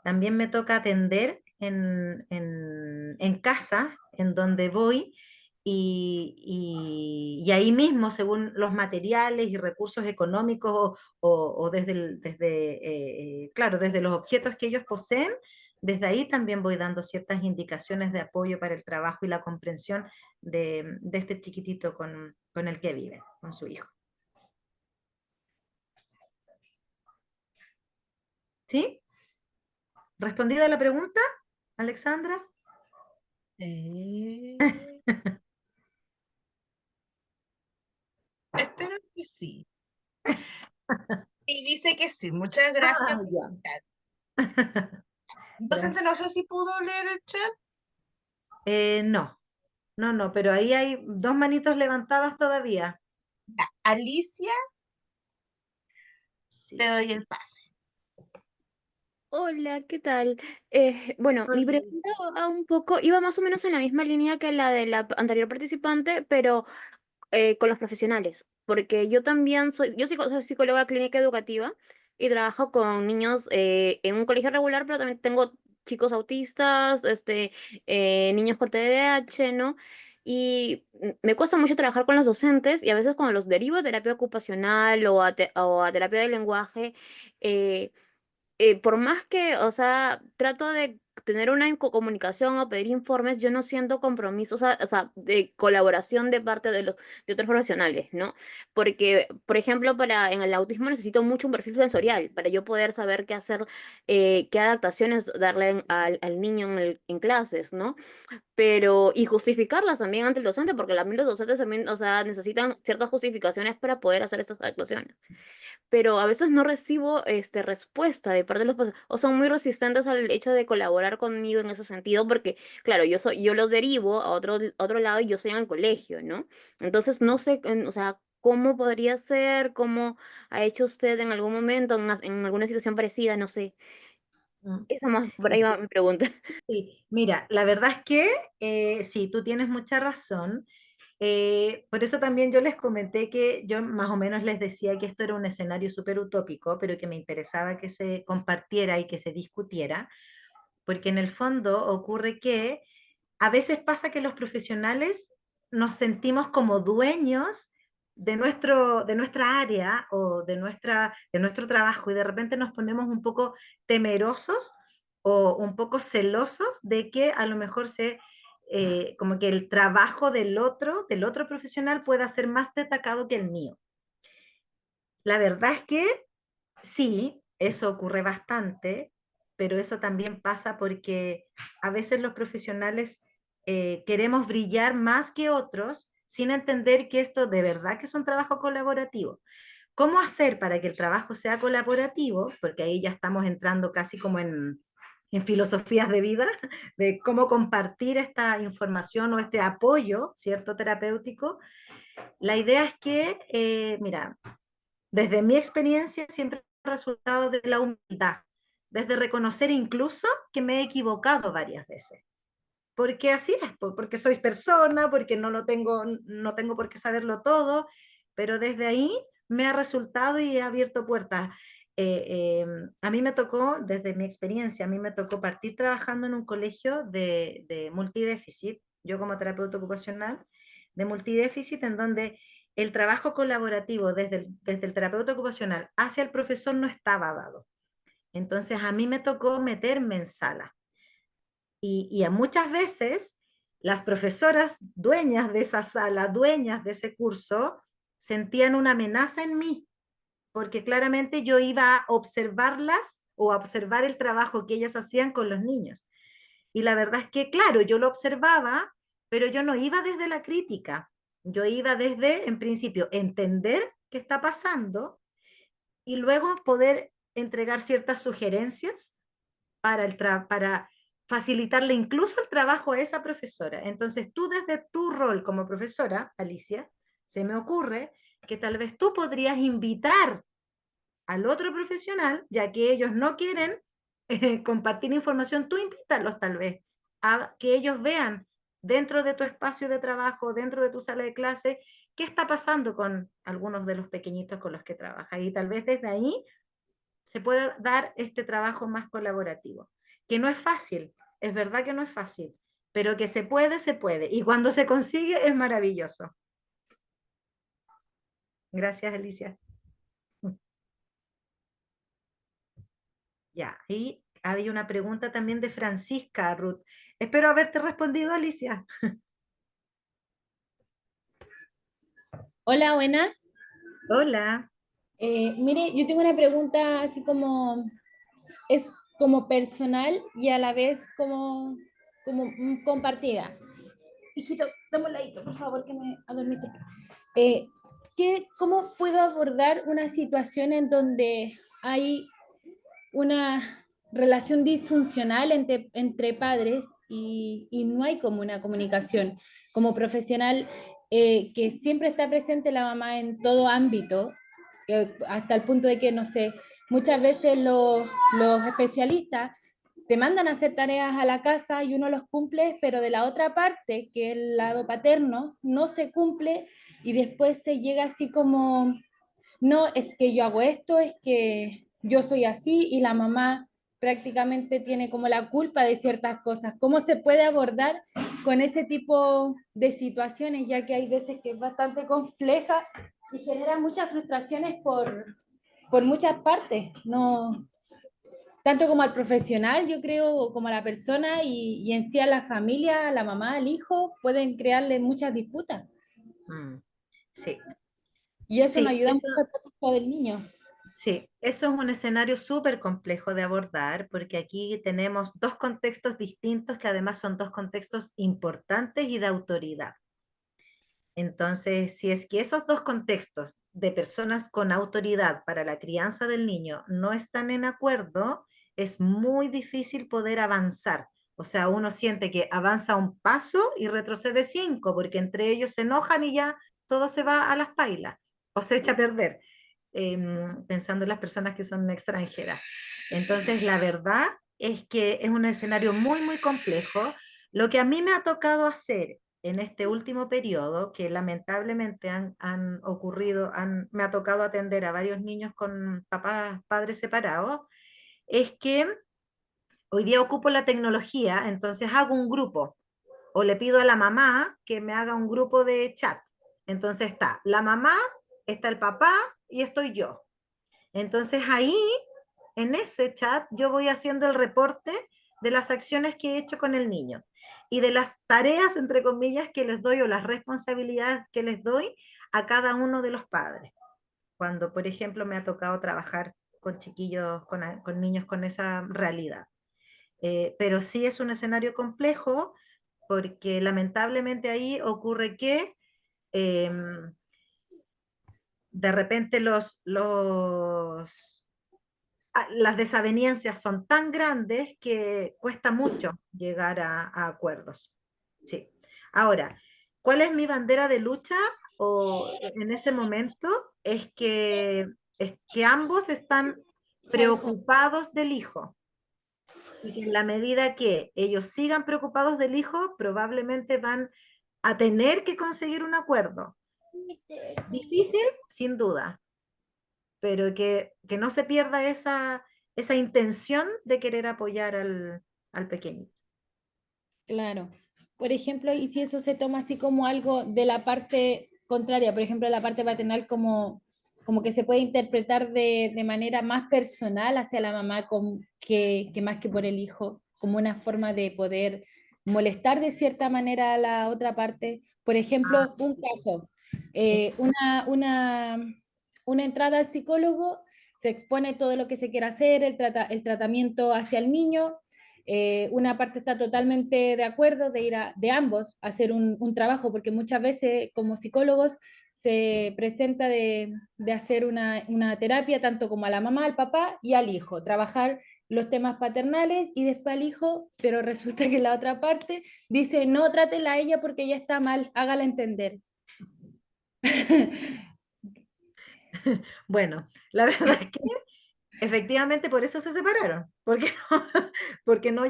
También me toca atender en casa, en donde voy, y ahí mismo, según los materiales y recursos económicos o claro, desde los objetos que ellos poseen, desde ahí también voy dando ciertas indicaciones de apoyo para el trabajo y la comprensión de este chiquitito con el que vive, con su hijo. ¿Sí? ¿Respondida la pregunta, Alexandra? Eh, espero que sí. Y dice que sí. Muchas gracias Ah, por ya. el chat. Entonces, Gracias. no sé si pudo leer el chat. No, no, pero ahí hay dos manitos levantadas todavía. Ya, Alicia, te Sí. doy el pase. Hola, ¿qué tal? Bueno, mi Hola. pregunta va un poco, iba más o menos en la misma línea que la de la anterior participante, pero con los profesionales, porque yo también soy psicóloga clínica educativa y trabajo con niños en un colegio regular, pero también tengo chicos autistas, niños con TDAH, ¿no? Y me cuesta mucho trabajar con los docentes y a veces cuando los derivo a terapia ocupacional o a terapia del lenguaje, por más que, o sea, trato de tener una comunicación o pedir informes, yo no siento compromiso, o sea, de colaboración de parte de otros profesionales, ¿no? Porque, por ejemplo, en el autismo necesito mucho un perfil sensorial para yo poder saber qué hacer, qué adaptaciones darle al niño en clases, ¿no? Pero, y justificarlas también ante el docente, porque también los docentes también, o sea, necesitan ciertas justificaciones para poder hacer estas adaptaciones. Pero a veces no recibo respuesta de parte de los profesores, o son muy resistentes al hecho de colaborar conmigo en ese sentido, porque, claro, yo los derivo a otro lado y yo soy en el colegio, ¿no? Entonces, no sé, o sea, ¿cómo podría ser? ¿Cómo ha hecho usted en algún momento, en alguna situación parecida? No sé. Mm. Esa más, por ahí va mi pregunta. Sí, mira, la verdad es que sí, tú tienes mucha razón. Por eso también yo les comenté que yo más o menos les decía que esto era un escenario súper utópico, pero que me interesaba que se compartiera y que se discutiera, porque en el fondo ocurre que a veces pasa que los profesionales nos sentimos como dueños de nuestra área o de nuestro trabajo y de repente nos ponemos un poco temerosos o un poco celosos de que a lo mejor como que el trabajo del otro profesional pueda ser más destacado que el mío. La verdad es que sí, eso ocurre bastante, pero eso también pasa porque a veces los profesionales queremos brillar más que otros sin entender que esto de verdad que es un trabajo colaborativo. ¿Cómo hacer para que el trabajo sea colaborativo? Porque ahí ya estamos entrando casi como en filosofías de vida, de cómo compartir esta información o este apoyo, ¿cierto? Terapéutico. La idea es que, mira, desde mi experiencia siempre ha resultado de la humildad, desde reconocer incluso que me he equivocado varias veces. Porque así es, porque soy persona, porque no tengo por qué saberlo todo, pero desde ahí me ha resultado y he abierto puertas. A mí me tocó, desde mi experiencia, a mí me tocó partir trabajando en un colegio de multidéficit, yo como terapeuta ocupacional, de multidéficit, en donde el trabajo colaborativo desde el terapeuta ocupacional hacia el profesor no estaba dado. Entonces a mí me tocó meterme en sala y a muchas veces las profesoras dueñas de esa sala, dueñas de ese curso, sentían una amenaza en mí, porque claramente yo iba a observarlas o a observar el trabajo que ellas hacían con los niños. Y la verdad es que, claro, yo lo observaba, pero yo no iba desde la crítica, yo iba desde, en principio, entender qué está pasando y luego poder entregar ciertas sugerencias para facilitarle incluso el trabajo a esa profesora. Entonces, tú desde tu rol como profesora, Alicia, se me ocurre que tal vez tú podrías invitar al otro profesional, ya que ellos no quieren compartir información, tú invítalos tal vez a que ellos vean dentro de tu espacio de trabajo, dentro de tu sala de clase, qué está pasando con algunos de los pequeñitos con los que trabajas. Y tal vez desde ahí se puede dar este trabajo más colaborativo, que no es fácil, es verdad que no es fácil, pero que se puede, se puede. Y cuando se consigue es maravilloso. Gracias, Alicia. Ya, y había una pregunta también de Francisca, Ruth. Espero haberte respondido, Alicia. Hola, buenas. Hola. Mire, yo tengo una pregunta así como, es como personal y a la vez como compartida. Hijito, dame un ladito, por favor, que me adormito. ¿Cómo puedo abordar una situación en donde hay una relación disfuncional entre padres y no hay como una comunicación? Como profesional, que siempre está presente la mamá en todo ámbito, hasta el punto de que, no sé, muchas veces los especialistas te mandan a hacer tareas a la casa y uno los cumple, pero de la otra parte, que es el lado paterno, no se cumple y después se llega así como, no, es que yo hago esto, es que yo soy así y la mamá prácticamente tiene como la culpa de ciertas cosas. ¿Cómo se puede abordar con ese tipo de situaciones, ya que hay veces que es bastante compleja y genera muchas frustraciones por muchas partes? No, tanto como al profesional, yo creo, como a la persona y en sí a la familia, a la mamá, al hijo, pueden crearle muchas disputas. Mm, sí, Y eso no sí, ayuda eso, mucho al proceso del niño. sí, eso es un escenario súper complejo de abordar porque aquí tenemos dos contextos distintos que además son dos contextos importantes y de autoridad. Entonces, si es que esos dos contextos de personas con autoridad para la crianza del niño no están en acuerdo, es muy difícil poder avanzar. O sea, uno siente que avanza un paso y retrocede cinco, porque entre ellos se enojan y ya todo se va a las pailas o se echa a perder, pensando en las personas que son extranjeras. Entonces, la verdad es que es un escenario muy, muy complejo. Lo que a mí me ha tocado hacer en este último periodo, que lamentablemente han ocurrido, me ha tocado atender a varios niños con papás, padres separados, es que hoy día ocupo la tecnología, entonces hago un grupo o le pido a la mamá que me haga un grupo de chat. Entonces está la mamá, está el papá y estoy yo. Entonces ahí, en ese chat, yo voy haciendo el reporte de las acciones que he hecho con el niño y de las tareas, entre comillas, que les doy o las responsabilidades que les doy a cada uno de los padres. Cuando, por ejemplo, me ha tocado trabajar con chiquillos, con niños con esa realidad. Pero sí es un escenario complejo porque lamentablemente ahí ocurre que eh, de repente las desavenencias son tan grandes que cuesta mucho llegar a acuerdos. Sí. Ahora, ¿cuál es mi bandera de lucha en ese momento? Es que ambos están preocupados del hijo. Y que en la medida que ellos sigan preocupados del hijo, probablemente van a tener que conseguir un acuerdo. Difícil, sin duda, pero que no se pierda esa intención de querer apoyar al pequeño. Claro. Por ejemplo, y si eso se toma así como algo de la parte contraria, por ejemplo, la parte paternal como que se puede interpretar de manera más personal hacia la mamá que más que por el hijo, como una forma de poder molestar de cierta manera a la otra parte. Por ejemplo, un caso, eh, una, una, una entrada al psicólogo, se expone todo lo que se quiere hacer, el tratamiento hacia el niño, una parte está totalmente de acuerdo de de ambos a hacer un trabajo, porque muchas veces como psicólogos se presenta de hacer una terapia tanto como a la mamá, al papá y al hijo, trabajar los temas paternales y después al hijo, pero resulta que la otra parte dice, no, trátela a ella porque ella está mal, hágala entender. Bueno, la verdad es que efectivamente por eso se separaron, porque no, porque no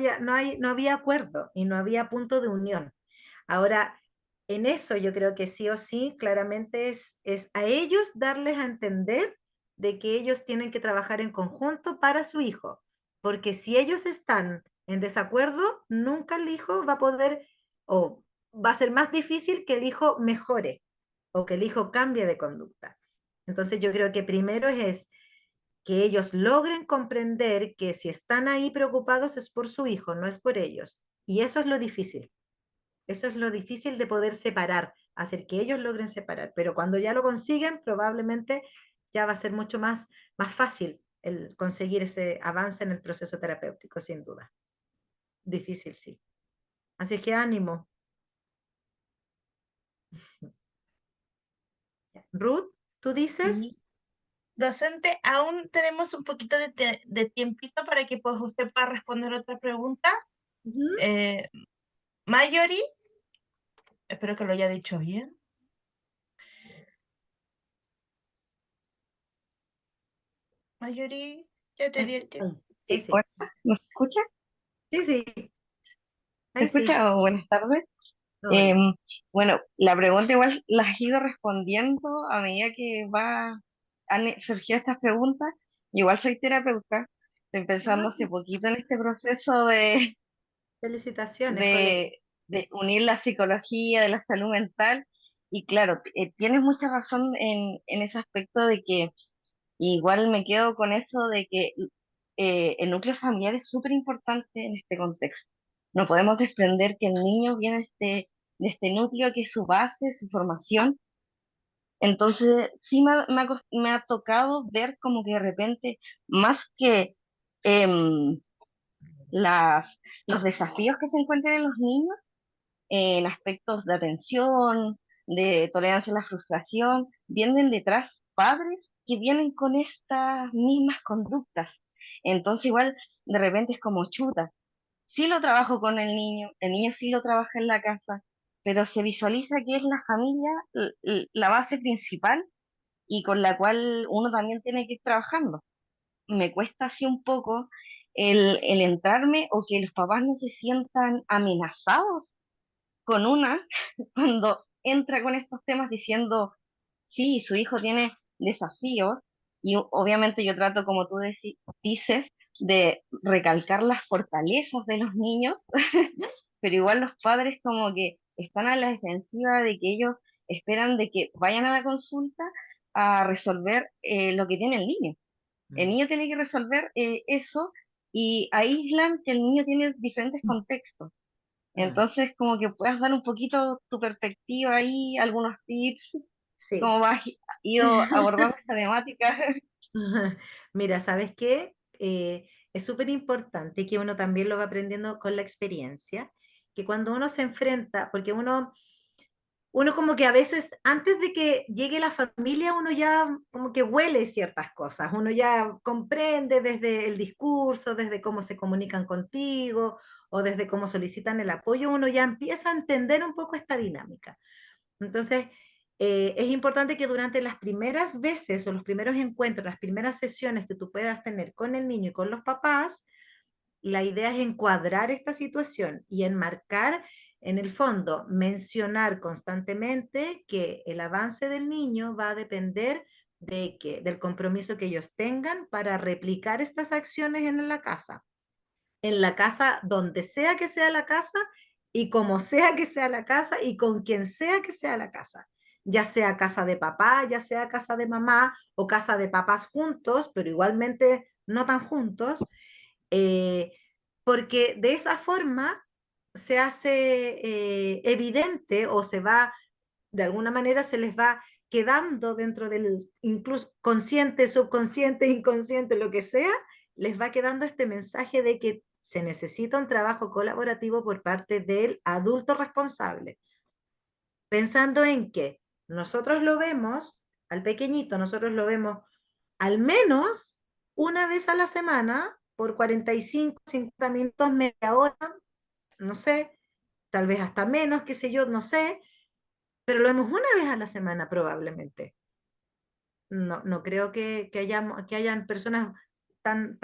había acuerdo y no había punto de unión. Ahora, en eso yo creo que sí o sí, claramente es a ellos darles a entender de que ellos tienen que trabajar en conjunto para su hijo, porque si ellos están en desacuerdo, nunca el hijo va a poder, o va a ser más difícil que el hijo mejore o que el hijo cambie de conducta. Entonces yo creo que primero es que ellos logren comprender que si están ahí preocupados es por su hijo, no es por ellos. Y eso es lo difícil. Eso es lo difícil de poder separar, hacer que ellos logren separar. Pero cuando ya lo consiguen, probablemente ya va a ser mucho más fácil el conseguir ese avance en el proceso terapéutico, sin duda. Difícil, sí. Así que ánimo. Ruth, ¿tú Sí. dices? Docente, aún tenemos un poquito de tiempito para que pues, usted pueda responder otra pregunta. Ujú. Eh, Mayori, espero que lo haya dicho bien. Mayori, ya te di el tiempo. Ahí Sí, sí. hola, ¿me escucha? Sí, sí, ¿Me ahí sí. escucha? Oh, buenas tardes. Hola. Em, bueno, la pregunta igual las he ido respondiendo a medida que han surgido estas preguntas. Igual soy terapeuta, estoy Ah, pensando hace poquito en este proceso de, felicitaciones, colega. de, de unir la psicología de la salud mental. Y claro, tienes mucha razón en ese aspecto de que igual me quedo con eso de que el núcleo familiar es súper importante en este contexto. No podemos desprender que el niño viene de este núcleo que es su base, su formación. Entonces, sí me ha tocado ver como que de repente, más que em, las, los desafíos que se encuentran en los niños, en aspectos de atención, de tolerancia a la frustración, vienen detrás padres que vienen con estas mismas conductas. Entonces igual de repente es como chuta. Sí lo trabajo con el niño sí lo trabaja en la casa, pero se visualiza que es la familia la base principal y con la cual uno también tiene que ir trabajando. Me cuesta así un poco el entrarme o que los papás no se sientan amenazados con una cuando entra con estos temas diciendo, sí, su hijo tiene desafíos y obviamente yo trato, como tú dices, de recalcar las fortalezas de los niños, pero igual los padres como que están a la defensiva de que ellos esperan de que vayan a la consulta a resolver lo que tiene el niño. El niño tiene que resolver eso y aíslan que el niño tiene diferentes contextos. Entonces, como que puedas dar un poquito tu perspectiva ahí, algunos tips, Sí. cómo has ido abordando esta temática. Mira, ¿sabes qué? Es súper importante que uno también lo va aprendiendo con la experiencia, que cuando uno se enfrenta, porque uno como que a veces antes de que llegue la familia, uno ya como que huele ciertas cosas, uno ya comprende desde el discurso, desde cómo se comunican contigo o desde cómo solicitan el apoyo, uno ya empieza a entender un poco esta dinámica. Entonces, es importante que durante las primeras veces o los primeros encuentros, las primeras sesiones que tú puedas tener con el niño y con los papás, la idea es encuadrar esta situación y enmarcar, en el fondo, mencionar constantemente que el avance del niño va a depender del compromiso que ellos tengan para replicar estas acciones en la casa, donde sea que sea la casa y como sea que sea la casa y con quien sea que sea la casa, ya sea casa de papá, ya sea casa de mamá o casa de papás juntos, pero igualmente no tan juntos, eh, porque de esa forma se hace evidente o se va, de alguna manera se les va quedando dentro del incluso consciente, subconsciente, inconsciente, lo que sea, les va quedando este mensaje de que se necesita un trabajo colaborativo por parte del adulto responsable, pensando en que nosotros lo vemos, al pequeñito, nosotros lo vemos al menos una vez a la semana por 45, 50 minutos, media hora, no sé, tal vez hasta menos, qué sé yo, no sé, pero lo vemos una vez a la semana probablemente. No creo que hayan personas tan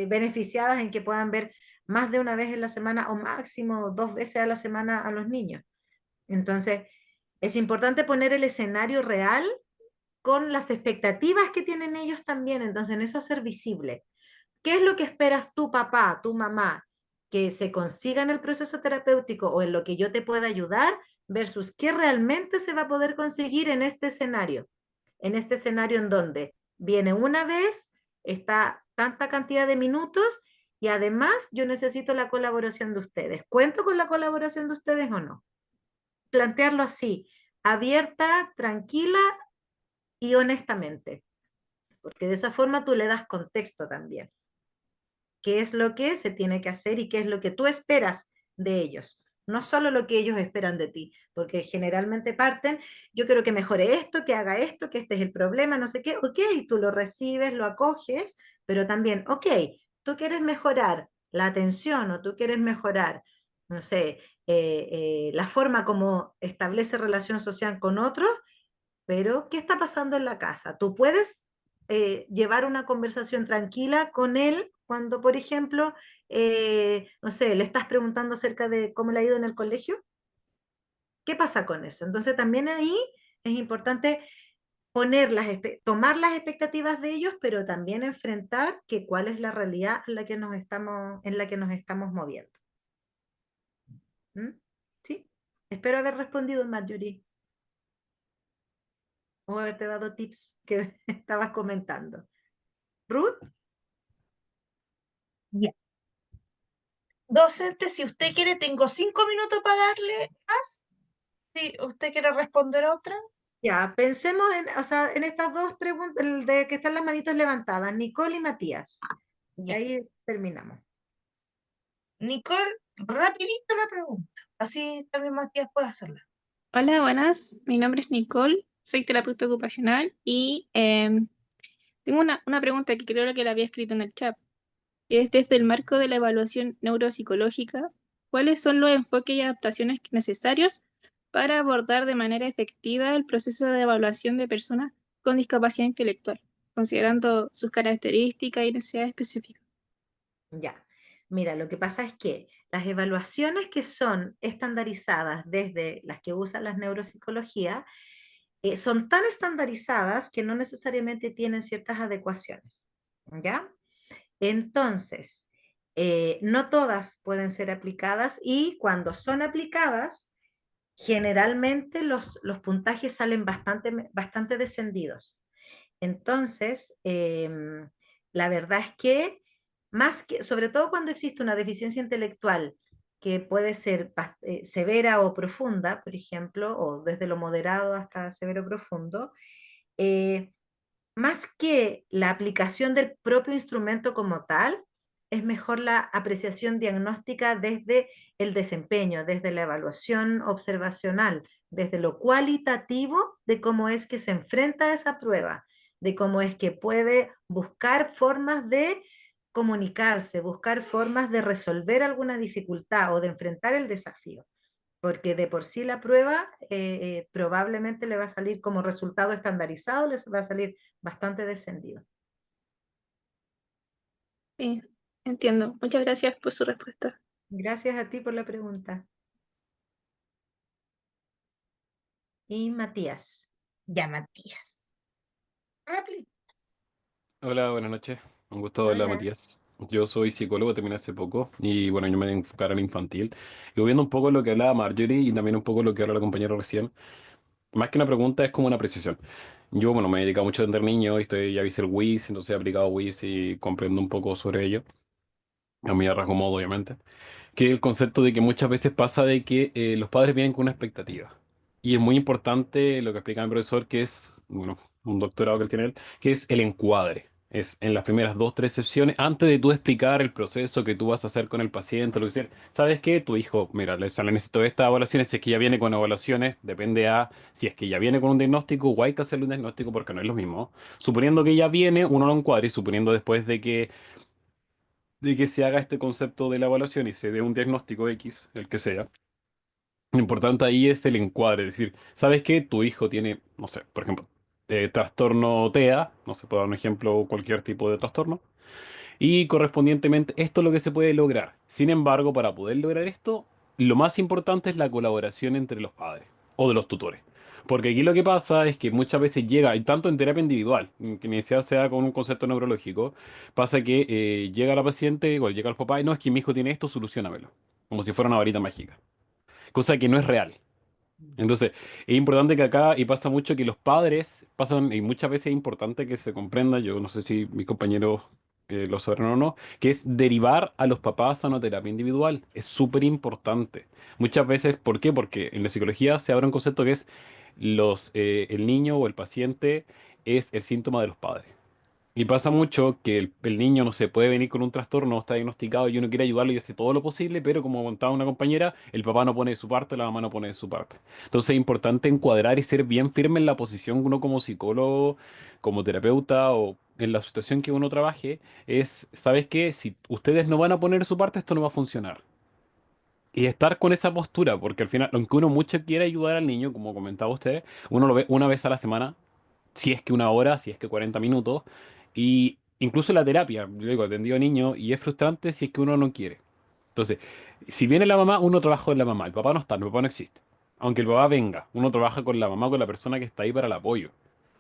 beneficiadas en que puedan ver más de una vez en la semana o máximo 2 veces a la semana a los niños. Entonces, es importante poner el escenario real con las expectativas que tienen ellos también. Entonces, en eso hacer visible. ¿Qué es lo que esperas tu papá, tu mamá, que se consiga en el proceso terapéutico o en lo que yo te pueda ayudar versus qué realmente se va a poder conseguir en este escenario? En este escenario en donde viene una vez, está tanta cantidad de minutos y además yo necesito la colaboración de ustedes. ¿Cuento con la colaboración de ustedes o no? Plantearlo así, abierta, tranquila y honestamente, porque de esa forma tú le das contexto también. ¿Qué es lo que se tiene que hacer y qué es lo que tú esperas de ellos? No solo lo que ellos esperan de ti, porque generalmente parten, yo quiero que mejore esto, que haga esto, que este es el problema, no sé qué, ok, tú lo recibes, lo acoges, pero también, ok, tú quieres mejorar la atención o tú quieres mejorar, no sé, la forma como establece relación social con otros, pero ¿qué está pasando en la casa? Tú puedes llevar una conversación tranquila con él cuando, por ejemplo, no sé, le estás preguntando acerca de cómo le ha ido en el colegio. ¿Qué pasa con eso? Entonces también ahí es importante tomar las expectativas de ellos, pero también enfrentar que cuál es la realidad en la que nos estamos moviendo. ¿Mm? ¿Sí? Espero haber respondido, Marjorie, o haberte dado tips que estabas comentando. Ruth. Ya. Docente, si usted quiere, tengo 5 minutos para darle más. Si usted quiere responder otra. Ya, pensemos en, o sea, en estas dos preguntas, el de que están las manitos levantadas, Nicole y Matías. Y Ya. ahí terminamos. Nicole, rapidito la pregunta. Así también Matías puede hacerla. Hola, buenas. Mi nombre es Nicole, soy terapeuta ocupacional y tengo una pregunta que creo que la había escrito en el chat, que es desde el marco de la evaluación neuropsicológica, ¿cuáles son los enfoques y adaptaciones necesarios para abordar de manera efectiva el proceso de evaluación de personas con discapacidad intelectual, considerando sus características y necesidades específicas? Ya, mira, lo que pasa es que las evaluaciones que son estandarizadas desde las que usan las neuropsicología son tan estandarizadas que no necesariamente tienen ciertas adecuaciones, ¿ya? Entonces, no todas pueden ser aplicadas y cuando son aplicadas, generalmente los puntajes salen bastante descendidos. Entonces, la verdad es que, más que, sobre todo cuando existe una deficiencia intelectual que puede ser severa o profunda, por ejemplo, o desde lo moderado hasta severo profundo, eh, más que la aplicación del propio instrumento como tal, es mejor la apreciación diagnóstica desde el desempeño, desde la evaluación observacional, desde lo cualitativo de cómo es que se enfrenta a esa prueba, de cómo es que puede buscar formas de comunicarse, buscar formas de resolver alguna dificultad o de enfrentar el desafío, porque de por sí la prueba probablemente le va a salir como resultado estandarizado, les va a salir bastante descendido. Sí, entiendo. Muchas gracias por su respuesta. Gracias a ti por la pregunta. Y Matías. Ya, Matías. Rápido. Hola, buenas noches. Un gusto, hola Hola. Matías. Yo soy psicólogo, terminé hace poco y bueno, yo me voy a enfocar en infantil. Y voy viendo un poco lo que hablaba Marjorie y también un poco lo que habla la compañera recién. Más que una pregunta es como una apreciación. Yo, bueno, me he dedicado mucho a atender niños y ya hice el WIS, entonces he aplicado WIS y comprendo un poco sobre ello. A mí a rasgo modo, obviamente que el concepto de que muchas veces pasa de que los padres vienen con una expectativa. Y es muy importante lo que explica mi profesor, que es, bueno, un doctorado que él tiene él, que es el encuadre. Es en las primeras dos, tres sesiones, antes de tú explicar el proceso que tú vas a hacer con el paciente, lo que sea. ¿Sabes qué? Tu hijo, mira, le necesito estas evaluaciones, si es que ya viene con evaluaciones, depende a si es que ya viene con un diagnóstico o hay que hacerle un diagnóstico porque no es lo mismo. Suponiendo que ya viene, uno lo encuadre y suponiendo después de que se haga este concepto de la evaluación y se dé un diagnóstico X, el que sea. Lo importante ahí es el encuadre, es decir, ¿sabes qué? Tu hijo tiene, no sé, por ejemplo, trastorno TEA, no sé, puedo dar un ejemplo, cualquier tipo de trastorno, y correspondientemente esto es lo que se puede lograr. Sin embargo, para poder lograr esto, lo más importante es la colaboración entre los padres o de los tutores. Porque aquí lo que pasa es que muchas veces llega, y tanto en terapia individual, que ni siquiera sea con un concepto neurológico, pasa que llega la paciente o llega el papá y no, es que mi hijo tiene esto, solucionamelo. Como si fuera una varita mágica. Cosa que no es real. Entonces, es importante que acá, y pasa mucho que los padres pasan, y muchas veces es importante que se comprenda, yo no sé si mis compañeros lo sabrán o no, que es derivar a los papás a una terapia individual. Es súper importante. Muchas veces, ¿por qué? Porque en la psicología se abre un concepto que es el niño o el paciente es el síntoma de los padres. Y pasa mucho que el niño no se puede venir con un trastorno, está diagnosticado y uno quiere ayudarlo y hace todo lo posible, pero como contaba una compañera, el papá no pone de su parte, la mamá no pone de su parte. Entonces es importante encuadrar y ser bien firme en la posición uno como psicólogo, como terapeuta o en la situación que uno trabaje, es, ¿sabes qué? Si ustedes no van a poner de su parte, esto no va a funcionar. Y estar con esa postura, porque al final, aunque uno mucho quiere ayudar al niño, como comentaba usted, uno lo ve una vez a la semana si es que una hora, si es que 40 minutos, y incluso la terapia, yo digo, atendido a niños, y es frustrante si es que uno no quiere. Entonces, si viene la mamá, uno trabaja con la mamá, el papá no está, el papá no existe. Aunque el papá venga, uno trabaja con la mamá, con la persona que está ahí para el apoyo,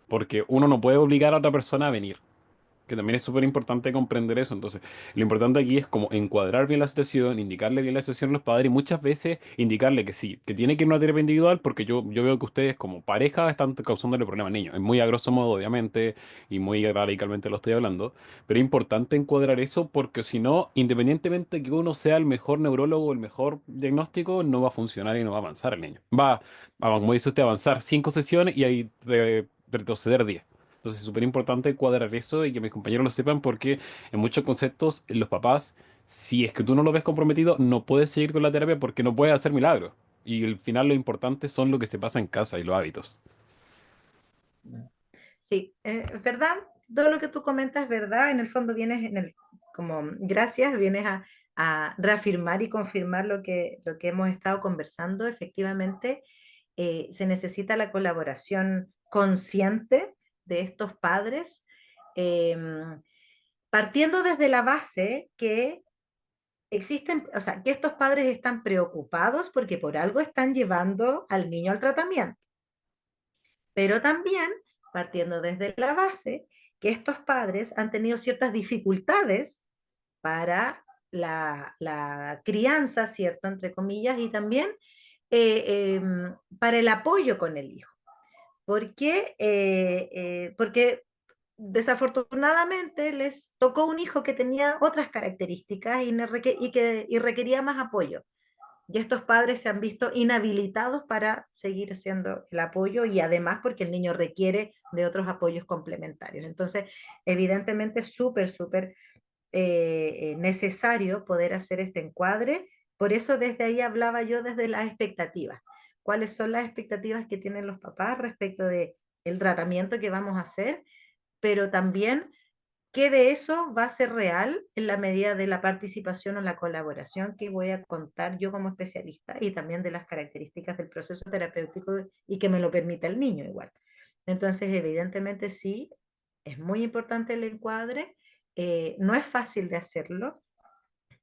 porque uno no puede obligar a otra persona a venir. Que también es súper importante comprender eso. Entonces, lo importante aquí es como encuadrar bien la situación, indicarle bien la situación a los padres y muchas veces indicarle que sí, que tiene que ir a una terapia individual porque yo veo que ustedes como pareja están causándole problemas al niño. Es muy a grosso modo, obviamente, y muy radicalmente lo estoy hablando, pero es importante encuadrar eso porque si no, independientemente que uno sea el mejor neurólogo o el mejor diagnóstico, no va a funcionar y no va a avanzar el niño. Como dice usted, avanzar 5 sesiones y ahí retroceder 10. Entonces es súper importante cuadrar eso y que mis compañeros lo sepan porque en muchos conceptos los papás, si es que tú no lo ves comprometido, no puedes seguir con la terapia porque no puedes hacer milagros. Y al final lo importante son lo que se pasa en casa y los hábitos. Sí, es verdad, todo lo que tú comentas es verdad, en el fondo vienes como gracias, vienes a reafirmar y confirmar lo que hemos estado conversando. Efectivamente, se necesita la colaboración consciente de estos padres, partiendo desde la base que existen, o sea, que estos padres están preocupados porque por algo están llevando al niño al tratamiento, pero también partiendo desde la base que estos padres han tenido ciertas dificultades para la crianza, ¿cierto? Entre comillas, y también para el apoyo con el hijo. Porque desafortunadamente les tocó un hijo que tenía otras características y requería más apoyo. Y estos padres se han visto inhabilitados para seguir haciendo el apoyo y además porque el niño requiere de otros apoyos complementarios. Entonces, evidentemente es súper necesario poder hacer este encuadre. Por eso desde ahí hablaba yo desde las expectativas. ¿Cuáles son las expectativas que tienen los papás respecto de el tratamiento que vamos a hacer? Pero también qué de eso va a ser real en la medida de la participación o la colaboración que voy a contar yo como especialista y también de las características del proceso terapéutico y que me lo permita el niño igual. Entonces, evidentemente sí, es muy importante el encuadre, no es fácil de hacerlo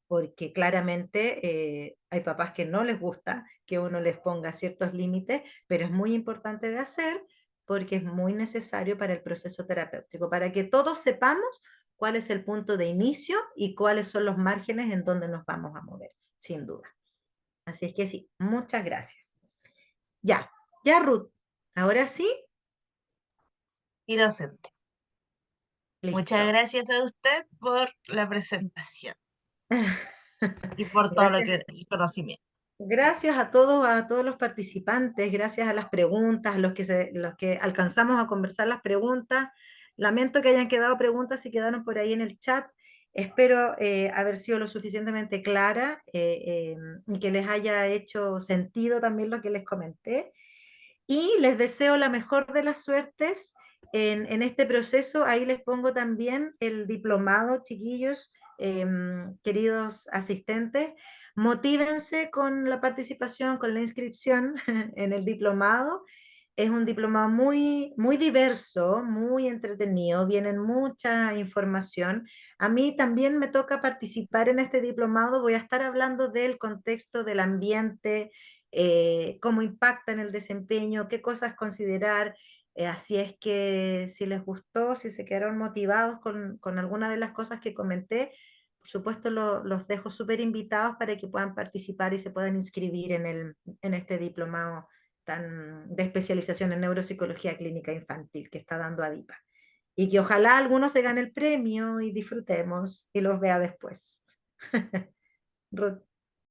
porque claramente hay papás que no les gusta que uno les ponga ciertos límites, pero es muy importante de hacer porque es muy necesario para el proceso terapéutico, para que todos sepamos cuál es el punto de inicio y cuáles son los márgenes en donde nos vamos a mover, sin duda. Así es que sí, muchas gracias. Ya, ya Ruth, ahora sí, Y docente. Muchas listo. gracias a usted por la presentación y por todo Gracias. el conocimiento. Gracias a todos los participantes, gracias a las preguntas, los que alcanzamos a conversar las preguntas. Lamento que hayan quedado preguntas y quedaron por ahí en el chat. Espero haber sido lo suficientemente clara y que les haya hecho sentido también lo que les comenté. Y les deseo la mejor de las suertes en este proceso. Ahí les pongo también el diplomado, chiquillos, queridos asistentes. Motívense con la participación, con la inscripción en el diplomado. Es un diplomado muy diverso, muy entretenido, vienen mucha información. A mí también me toca participar en este diplomado, voy a estar hablando del contexto del ambiente, cómo impacta en el desempeño, qué cosas considerar. Así es que si les gustó, si se quedaron motivados con alguna de las cosas que comenté, por supuesto los dejo súper invitados para que puedan participar y se puedan inscribir en este diplomado de especialización en neuropsicología clínica infantil que está dando ADIPA. Y que ojalá alguno se gane el premio y disfrutemos y los vea después. Ruth.